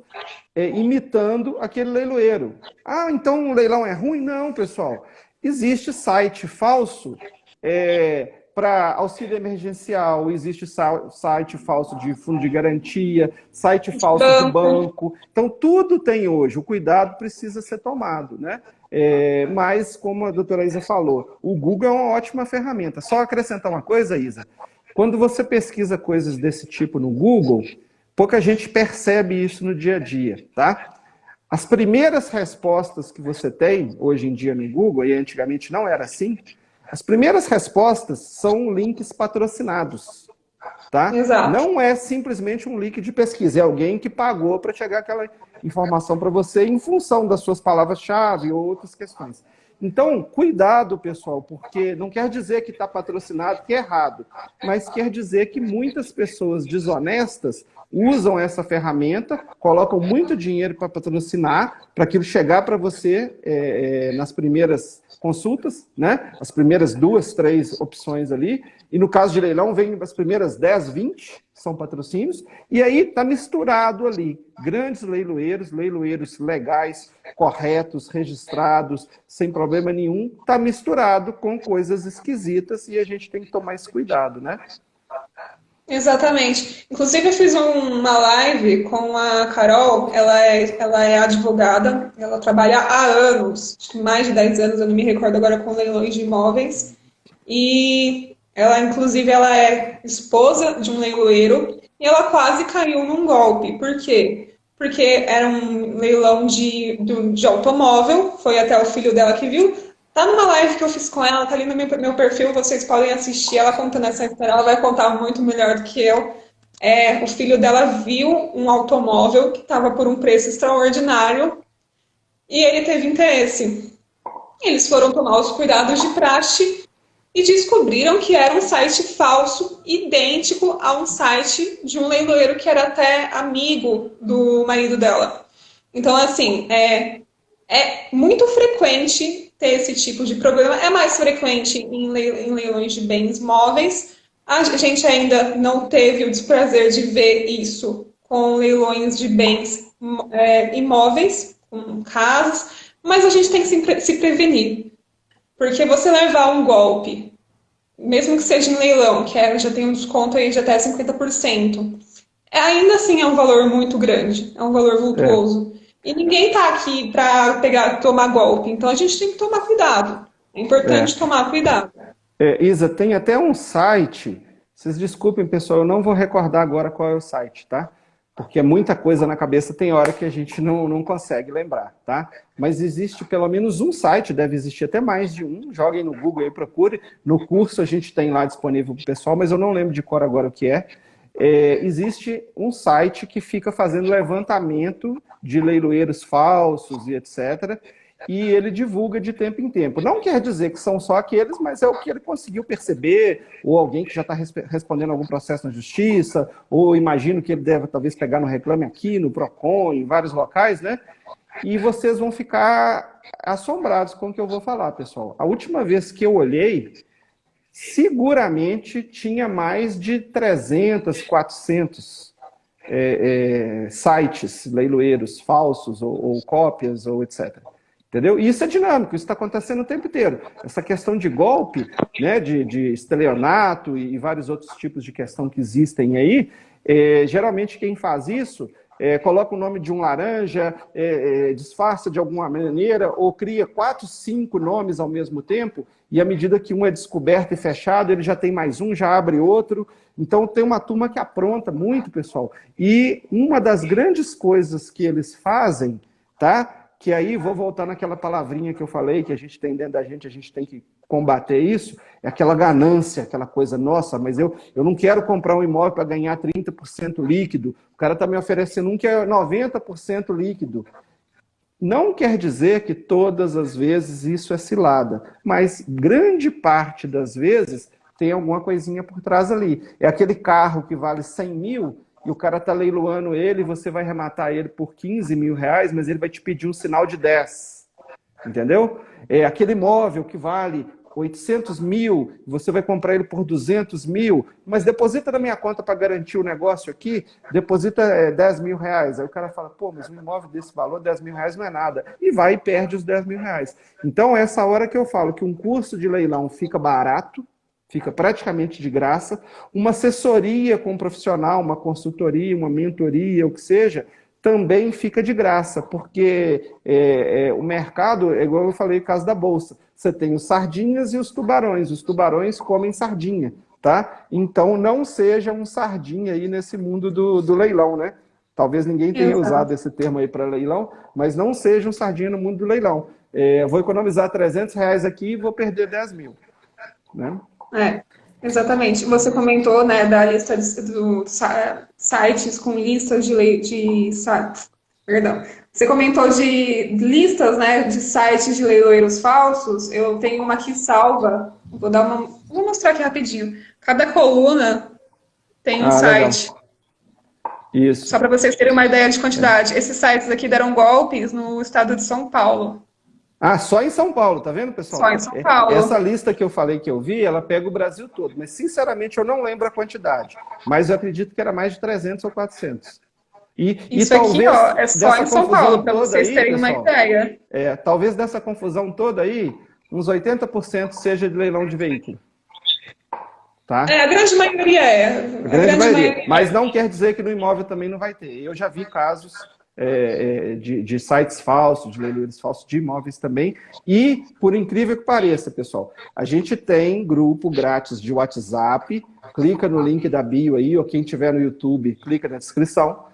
imitando aquele leiloeiro. Então o leilão é ruim? Não, pessoal. Existe site falso para auxílio emergencial, existe site falso de fundo de garantia, site falso de banco. Então, tudo tem hoje. O cuidado precisa ser tomado, né? Mas, como a doutora Isa falou, o Google é uma ótima ferramenta. Só acrescentar uma coisa, Isa. Quando você pesquisa coisas desse tipo no Google, pouca gente percebe isso no dia a dia, tá? As primeiras respostas que você tem hoje em dia no Google, e antigamente não era assim, as primeiras respostas são links patrocinados, tá? Exato. Não é simplesmente um link de pesquisa, é alguém que pagou para chegar aquela informação para você em função das suas palavras-chave ou outras questões. Então, cuidado, pessoal, porque não quer dizer que está patrocinado que é errado, mas quer dizer que muitas pessoas desonestas usam essa ferramenta, colocam muito dinheiro para patrocinar, para aquilo chegar para você nas primeiras consultas, né? As primeiras 2, 3 opções ali, e no caso de leilão vem as primeiras 10, 20 são patrocínios, e aí está misturado ali grandes leiloeiros, leiloeiros legais, corretos, registrados, sem problema nenhum, está misturado com coisas esquisitas e a gente tem que tomar esse cuidado, né? Exatamente. Inclusive, eu fiz uma live com a Carol, ela é advogada, ela trabalha há anos, acho que mais de 10 anos, eu não me recordo agora, com leilões de imóveis. E ela, inclusive, ela é esposa de um leiloeiro e ela quase caiu num golpe. Por quê? Porque era um leilão de automóvel, foi até o filho dela que viu. Tá numa live que eu fiz com ela, tá ali no meu perfil, vocês podem assistir ela contando essa história, ela vai contar muito melhor do que eu. O filho dela viu um automóvel que estava por um preço extraordinário e ele teve interesse. Eles foram tomar os cuidados de praxe e descobriram que era um site falso, idêntico a um site de um leiloeiro que era até amigo do marido dela. Então, assim, é muito frequente ter esse tipo de problema. É mais frequente em leilões de bens móveis. A gente ainda não teve o desprazer de ver isso com leilões de bens imóveis, com casas, mas a gente tem que se prevenir. Porque você levar um golpe, mesmo que seja em leilão, que já tem um desconto aí de até 50%, ainda assim é um valor muito grande, é um valor vultuoso. E ninguém está aqui para tomar golpe, então a gente tem que tomar cuidado. É importante tomar cuidado. Isa, tem até um site, vocês desculpem, pessoal, eu não vou recordar agora qual é o site, tá? Porque é muita coisa na cabeça, tem hora que a gente não consegue lembrar, tá? Mas existe pelo menos um site, deve existir até mais de um, joguem no Google aí, procure. No curso a gente tem lá disponível para o pessoal, mas eu não lembro de cor agora o que é. Existe um site que fica fazendo levantamento de leiloeiros falsos e etc., e ele divulga de tempo em tempo. Não quer dizer que são só aqueles, mas é o que ele conseguiu perceber, ou alguém que já está respondendo algum processo na justiça, ou imagino que ele deve talvez pegar no Reclame Aqui, no Procon, em vários locais, né? E vocês vão ficar assombrados com o que eu vou falar, pessoal. A última vez que eu olhei, seguramente tinha mais de 300, 400 sites, leiloeiros falsos, ou cópias, ou etc., entendeu? E isso é dinâmico, isso está acontecendo o tempo inteiro. Essa questão de golpe, né, de estelionato e vários outros tipos de questão que existem aí, geralmente quem faz isso coloca o nome de um laranja, disfarça de alguma maneira, ou cria 4, 5 nomes ao mesmo tempo, e à medida que um é descoberto e fechado, ele já tem mais um, já abre outro. Então tem uma turma que apronta muito, pessoal. E uma das grandes coisas que eles fazem, tá? Que aí, vou voltar naquela palavrinha que eu falei, que a gente tem dentro da gente, a gente tem que combater isso, é aquela ganância, aquela coisa, nossa, mas eu não quero comprar um imóvel para ganhar 30% líquido, o cara está me oferecendo um que é 90% líquido. Não quer dizer que todas as vezes isso é cilada, mas grande parte das vezes tem alguma coisinha por trás ali. É aquele carro que vale 100 mil, e o cara está leiloando ele, você vai arrematar ele por 15 mil reais, mas ele vai te pedir um sinal de 10. Entendeu? É aquele imóvel que vale 800 mil, você vai comprar ele por 200 mil, mas deposita na minha conta para garantir o negócio aqui, deposita 10 mil reais. Aí o cara fala, pô, mas um imóvel desse valor, 10 mil reais não é nada. E vai e perde os 10 mil reais. Então, essa hora que eu falo que um curso de leilão fica barato, fica praticamente de graça, uma assessoria com um profissional, uma consultoria, uma mentoria, o que seja, também fica de graça, porque o mercado, é igual eu falei no caso da Bolsa, você tem os sardinhas e os tubarões comem sardinha, tá? Então não seja um sardinha aí nesse mundo do leilão, né? Talvez ninguém tenha usado esse termo aí para leilão, mas não seja um sardinha no mundo do leilão. Vou economizar 300 reais aqui e vou perder 10 mil, né? Exatamente. Você comentou, né, da lista dos sites com listas perdão, Você comentou de listas, né, de sites de leiloeiros falsos. Eu tenho uma aqui salva. Vou mostrar aqui rapidinho. Cada coluna tem um Ah, legal. site. Isso. Só para vocês terem uma ideia de quantidade. Esses sites aqui deram golpes no estado de São Paulo. Ah, só em São Paulo, tá vendo, Só pessoal? em São Paulo. Essa lista que eu falei que eu vi, ela pega o Brasil todo, mas sinceramente eu não lembro a quantidade, mas eu acredito que era mais de 300 ou 400. E Isso aqui, talvez ó, é só dessa em São confusão Paulo, para toda vocês aí, terem uma pessoal, ideia. talvez dessa confusão toda aí, uns 80% seja de leilão de veículo, tá? A grande maioria é. A A grande grande maioria. maioria Mas é. não quer dizer que no imóvel também não vai ter. Eu já vi casos de sites falsos, de leilões falsos de imóveis também. E, por incrível que pareça, pessoal, a gente tem grupo grátis de WhatsApp. Clica no link da bio aí, ou quem tiver no YouTube, clica na descrição.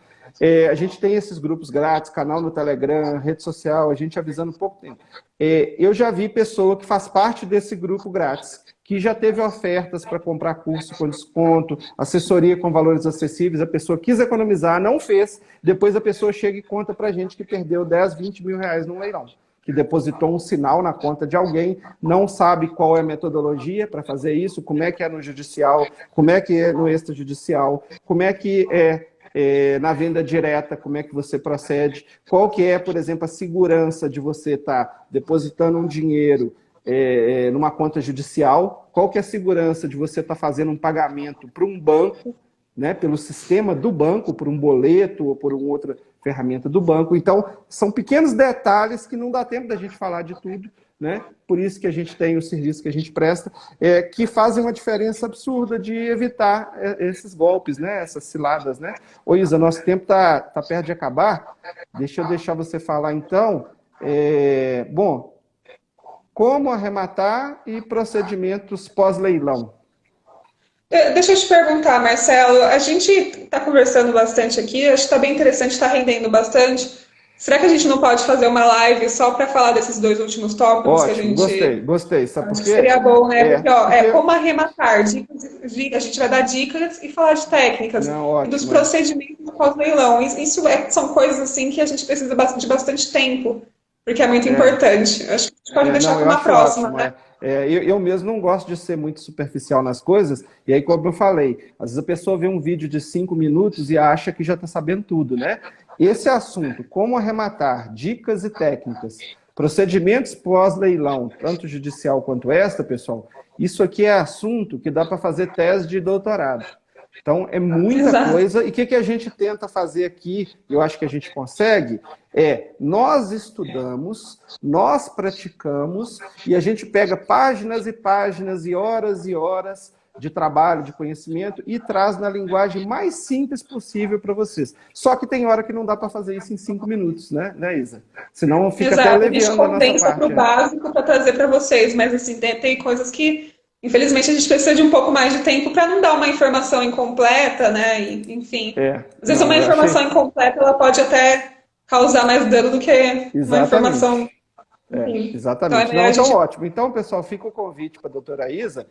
A gente tem esses grupos grátis, canal no Telegram, rede social, a gente avisando pouco tempo. Eu já vi pessoa que faz parte desse grupo grátis, que já teve ofertas para comprar curso com desconto, assessoria com valores acessíveis, a pessoa quis economizar, não fez, depois a pessoa chega e conta para a gente que perdeu 10, 20 mil reais num leilão, que depositou um sinal na conta de alguém, não sabe qual é a metodologia para fazer isso, como é que é no judicial, como é que é no extrajudicial, como é que na venda direta, como é que você procede, qual que é, por exemplo, a segurança de você estar depositando um dinheiro numa conta judicial, qual que é a segurança de você estar fazendo um pagamento para um banco, né, pelo sistema do banco, por um boleto ou por uma outra ferramenta do banco. Então, são pequenos detalhes que não dá tempo da gente falar de tudo, né? Por isso que a gente tem o serviço que a gente presta, que fazem uma diferença absurda de evitar esses golpes, né? Essas ciladas, né? Ô Isa, nosso tempo tá perto de acabar. Deixa eu deixar você falar então. Bom, como arrematar e procedimentos pós-leilão. Deixa eu te perguntar, Marcelo, a gente está conversando bastante aqui, acho que está bem interessante, está rendendo bastante. Será que a gente não pode fazer uma live só para falar desses dois últimos tópicos que a Ótimo, gente gostei. Sabe por acho que quê? seria bom, né? Porque, ó, Porque... como arrematar, a gente vai dar dicas e falar de técnicas Não, e dos ótimo. procedimentos pós-leilão. Isso são coisas assim que a gente precisa de bastante tempo, porque é muito importante. Acho que a gente pode deixar não, para eu uma acho próxima, ótimo. né? Eu mesmo não gosto de ser muito superficial nas coisas, e aí, como eu falei, às vezes a pessoa vê um vídeo de 5 minutos e acha que já está sabendo tudo, né? Esse assunto, como arrematar, dicas e técnicas, procedimentos pós-leilão, tanto judicial quanto esta, pessoal, isso aqui é assunto que dá para fazer tese de doutorado. Então, é muita Exato. coisa. E o que a gente tenta fazer aqui, eu acho que a gente consegue, nós estudamos, nós praticamos, e a gente pega páginas e páginas e horas de trabalho, de conhecimento, e traz na linguagem mais simples possível para vocês. Só que tem hora que não dá para fazer isso em 5 minutos, né, Isa? Senão fica até leviando a nossa parte. A gente condensa para o básico para trazer para vocês, mas assim, tem coisas que infelizmente, a gente precisa de um pouco mais de tempo para não dar uma informação incompleta, né? E, enfim, às vezes uma informação incompleta ela pode até causar mais dano do que uma informação. Exatamente. Então, ótimo. Então, pessoal, fica o convite para a doutora Isa.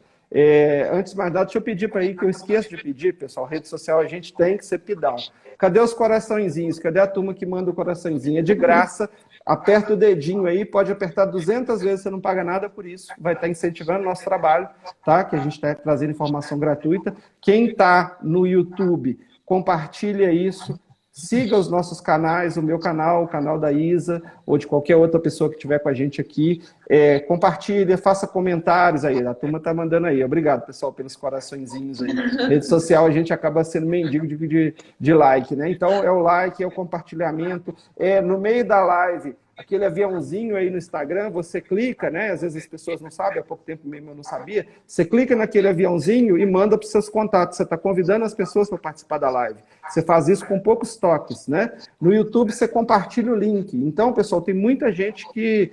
Antes de mais nada, deixa eu pedir para aí, que eu esqueço de pedir, pessoal, rede social a gente tem que ser pidão. Cadê os coraçõezinhos? Cadê a turma que manda o coraçãozinho? É de graça. Aperta o dedinho aí, pode apertar 200 vezes, você não paga nada por isso. Vai estar incentivando o nosso trabalho, tá? Que a gente está trazendo informação gratuita. Quem está no YouTube, compartilha isso. Siga os nossos canais, o meu canal, o canal da Isa, ou de qualquer outra pessoa que estiver com a gente aqui. Compartilha, faça comentários aí. A turma está mandando aí. Obrigado, pessoal, pelos coraçõezinhos aí. Rede social, a gente acaba sendo mendigo de like, né? Então, é o like, é o compartilhamento. No meio da live, aquele aviãozinho aí no Instagram, você clica, né? Às vezes as pessoas não sabem, há pouco tempo mesmo eu não sabia. Você clica naquele aviãozinho e manda para os seus contatos. Você está convidando as pessoas para participar da live. Você faz isso com poucos toques, né? No YouTube você compartilha o link. Então, pessoal, tem muita gente que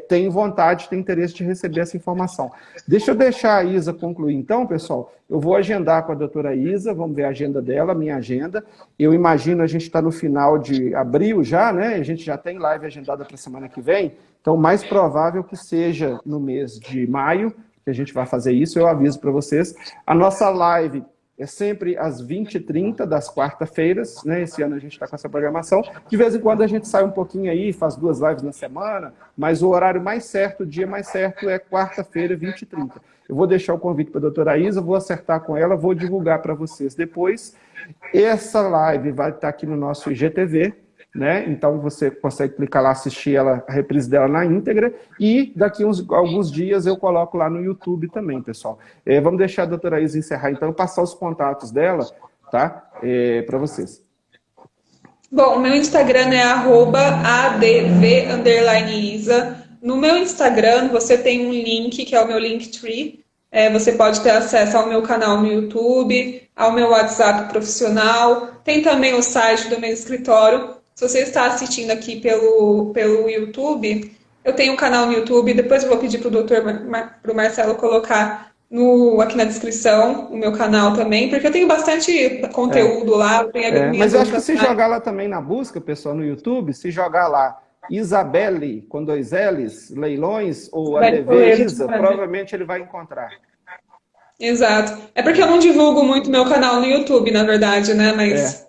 tem vontade, tem interesse de receber essa informação. Deixa eu deixar a Isa concluir. Então, pessoal, eu vou agendar com a doutora Isa, vamos ver a agenda dela, a minha agenda. Eu imagino a gente está no final de abril já, né? A gente já tem live agendada para a semana que vem. Então, mais provável que seja no mês de maio, que a gente vai fazer isso, eu aviso para vocês. A nossa live é sempre às 20h30 das quarta-feiras, né? Esse ano a gente está com essa programação. De vez em quando a gente sai um pouquinho aí, faz 2 lives na semana, mas o horário mais certo, o dia mais certo é quarta-feira, 20h30. Eu vou deixar o convite para a doutora Isa, vou acertar com ela, vou divulgar para vocês depois. Essa live vai estar aqui no nosso IGTV, né? Então você consegue clicar lá, assistir ela, a reprise dela na íntegra, e daqui alguns dias eu coloco lá no YouTube também, pessoal. Vamos deixar a doutora Isa encerrar, então, passar os contatos dela, tá? Para vocês. Bom, meu Instagram é @adv_isa. No meu Instagram você tem um link, que é o meu Linktree. Você pode ter acesso ao meu canal no YouTube, ao meu WhatsApp profissional. Tem também o site do meu escritório. Se você está assistindo aqui pelo YouTube, eu tenho um canal no YouTube. Depois eu vou pedir para o Marcelo colocar aqui na descrição o meu canal também, porque eu tenho bastante conteúdo lá. Mas eu acho que se jogar lá também na busca, pessoal, no YouTube, se jogar lá Isabelle, com 2 L's, Leilões, ou ADV Isa, provavelmente ele vai encontrar. Exato. É porque eu não divulgo muito meu canal no YouTube, na verdade, né? Mas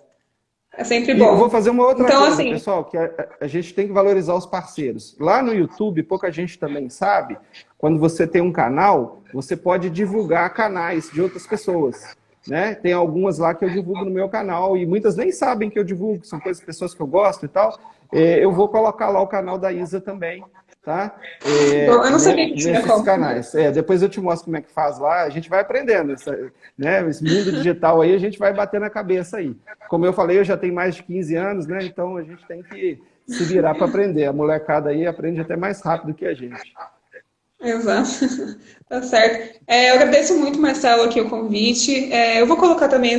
é sempre bom. E eu vou fazer uma outra coisa, assim, pessoal, que a gente tem que valorizar os parceiros. Lá no YouTube, pouca gente também sabe, quando você tem um canal, você pode divulgar canais de outras pessoas. Né? Tem algumas lá que eu divulgo no meu canal e muitas nem sabem que eu divulgo, são pessoas que eu gosto e tal. Eu vou colocar lá o canal da Isa também, tá? Eu não sabia que tinha nesses canais. Depois eu te mostro como é que faz lá, a gente vai aprendendo. Né? Esse mundo digital aí, a gente vai bater na cabeça aí. Como eu falei, eu já tenho mais de 15 anos, né? Então a gente tem que se virar para aprender. A molecada aí aprende até mais rápido que a gente. Exato, tá certo. Eu agradeço muito, Marcelo, aqui o convite. Eu vou colocar também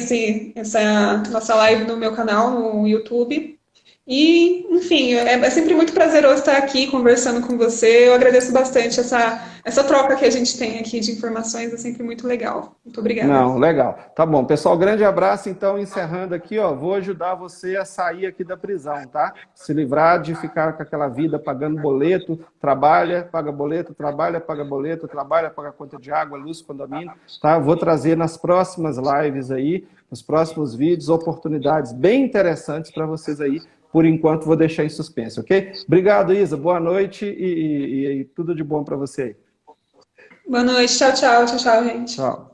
essa nossa live no meu canal, no YouTube. E, enfim, é sempre muito prazeroso estar aqui conversando com você. Eu agradeço bastante essa troca que a gente tem aqui de informações, é sempre muito legal. Muito obrigada. Não, legal. Tá bom, pessoal, grande abraço. Então, encerrando aqui, ó, vou ajudar você a sair aqui da prisão, tá? Se livrar de ficar com aquela vida pagando boleto, trabalha, paga boleto, trabalha, paga boleto, trabalha, paga conta de água, luz, condomínio, tá? Vou trazer nas próximas lives aí, nos próximos vídeos, oportunidades bem interessantes para vocês aí. Por enquanto, vou deixar em suspense, ok? Obrigado, Isa. Boa noite e tudo de bom para você aí. Boa noite. Tchau, tchau. Tchau, tchau, gente. Tchau.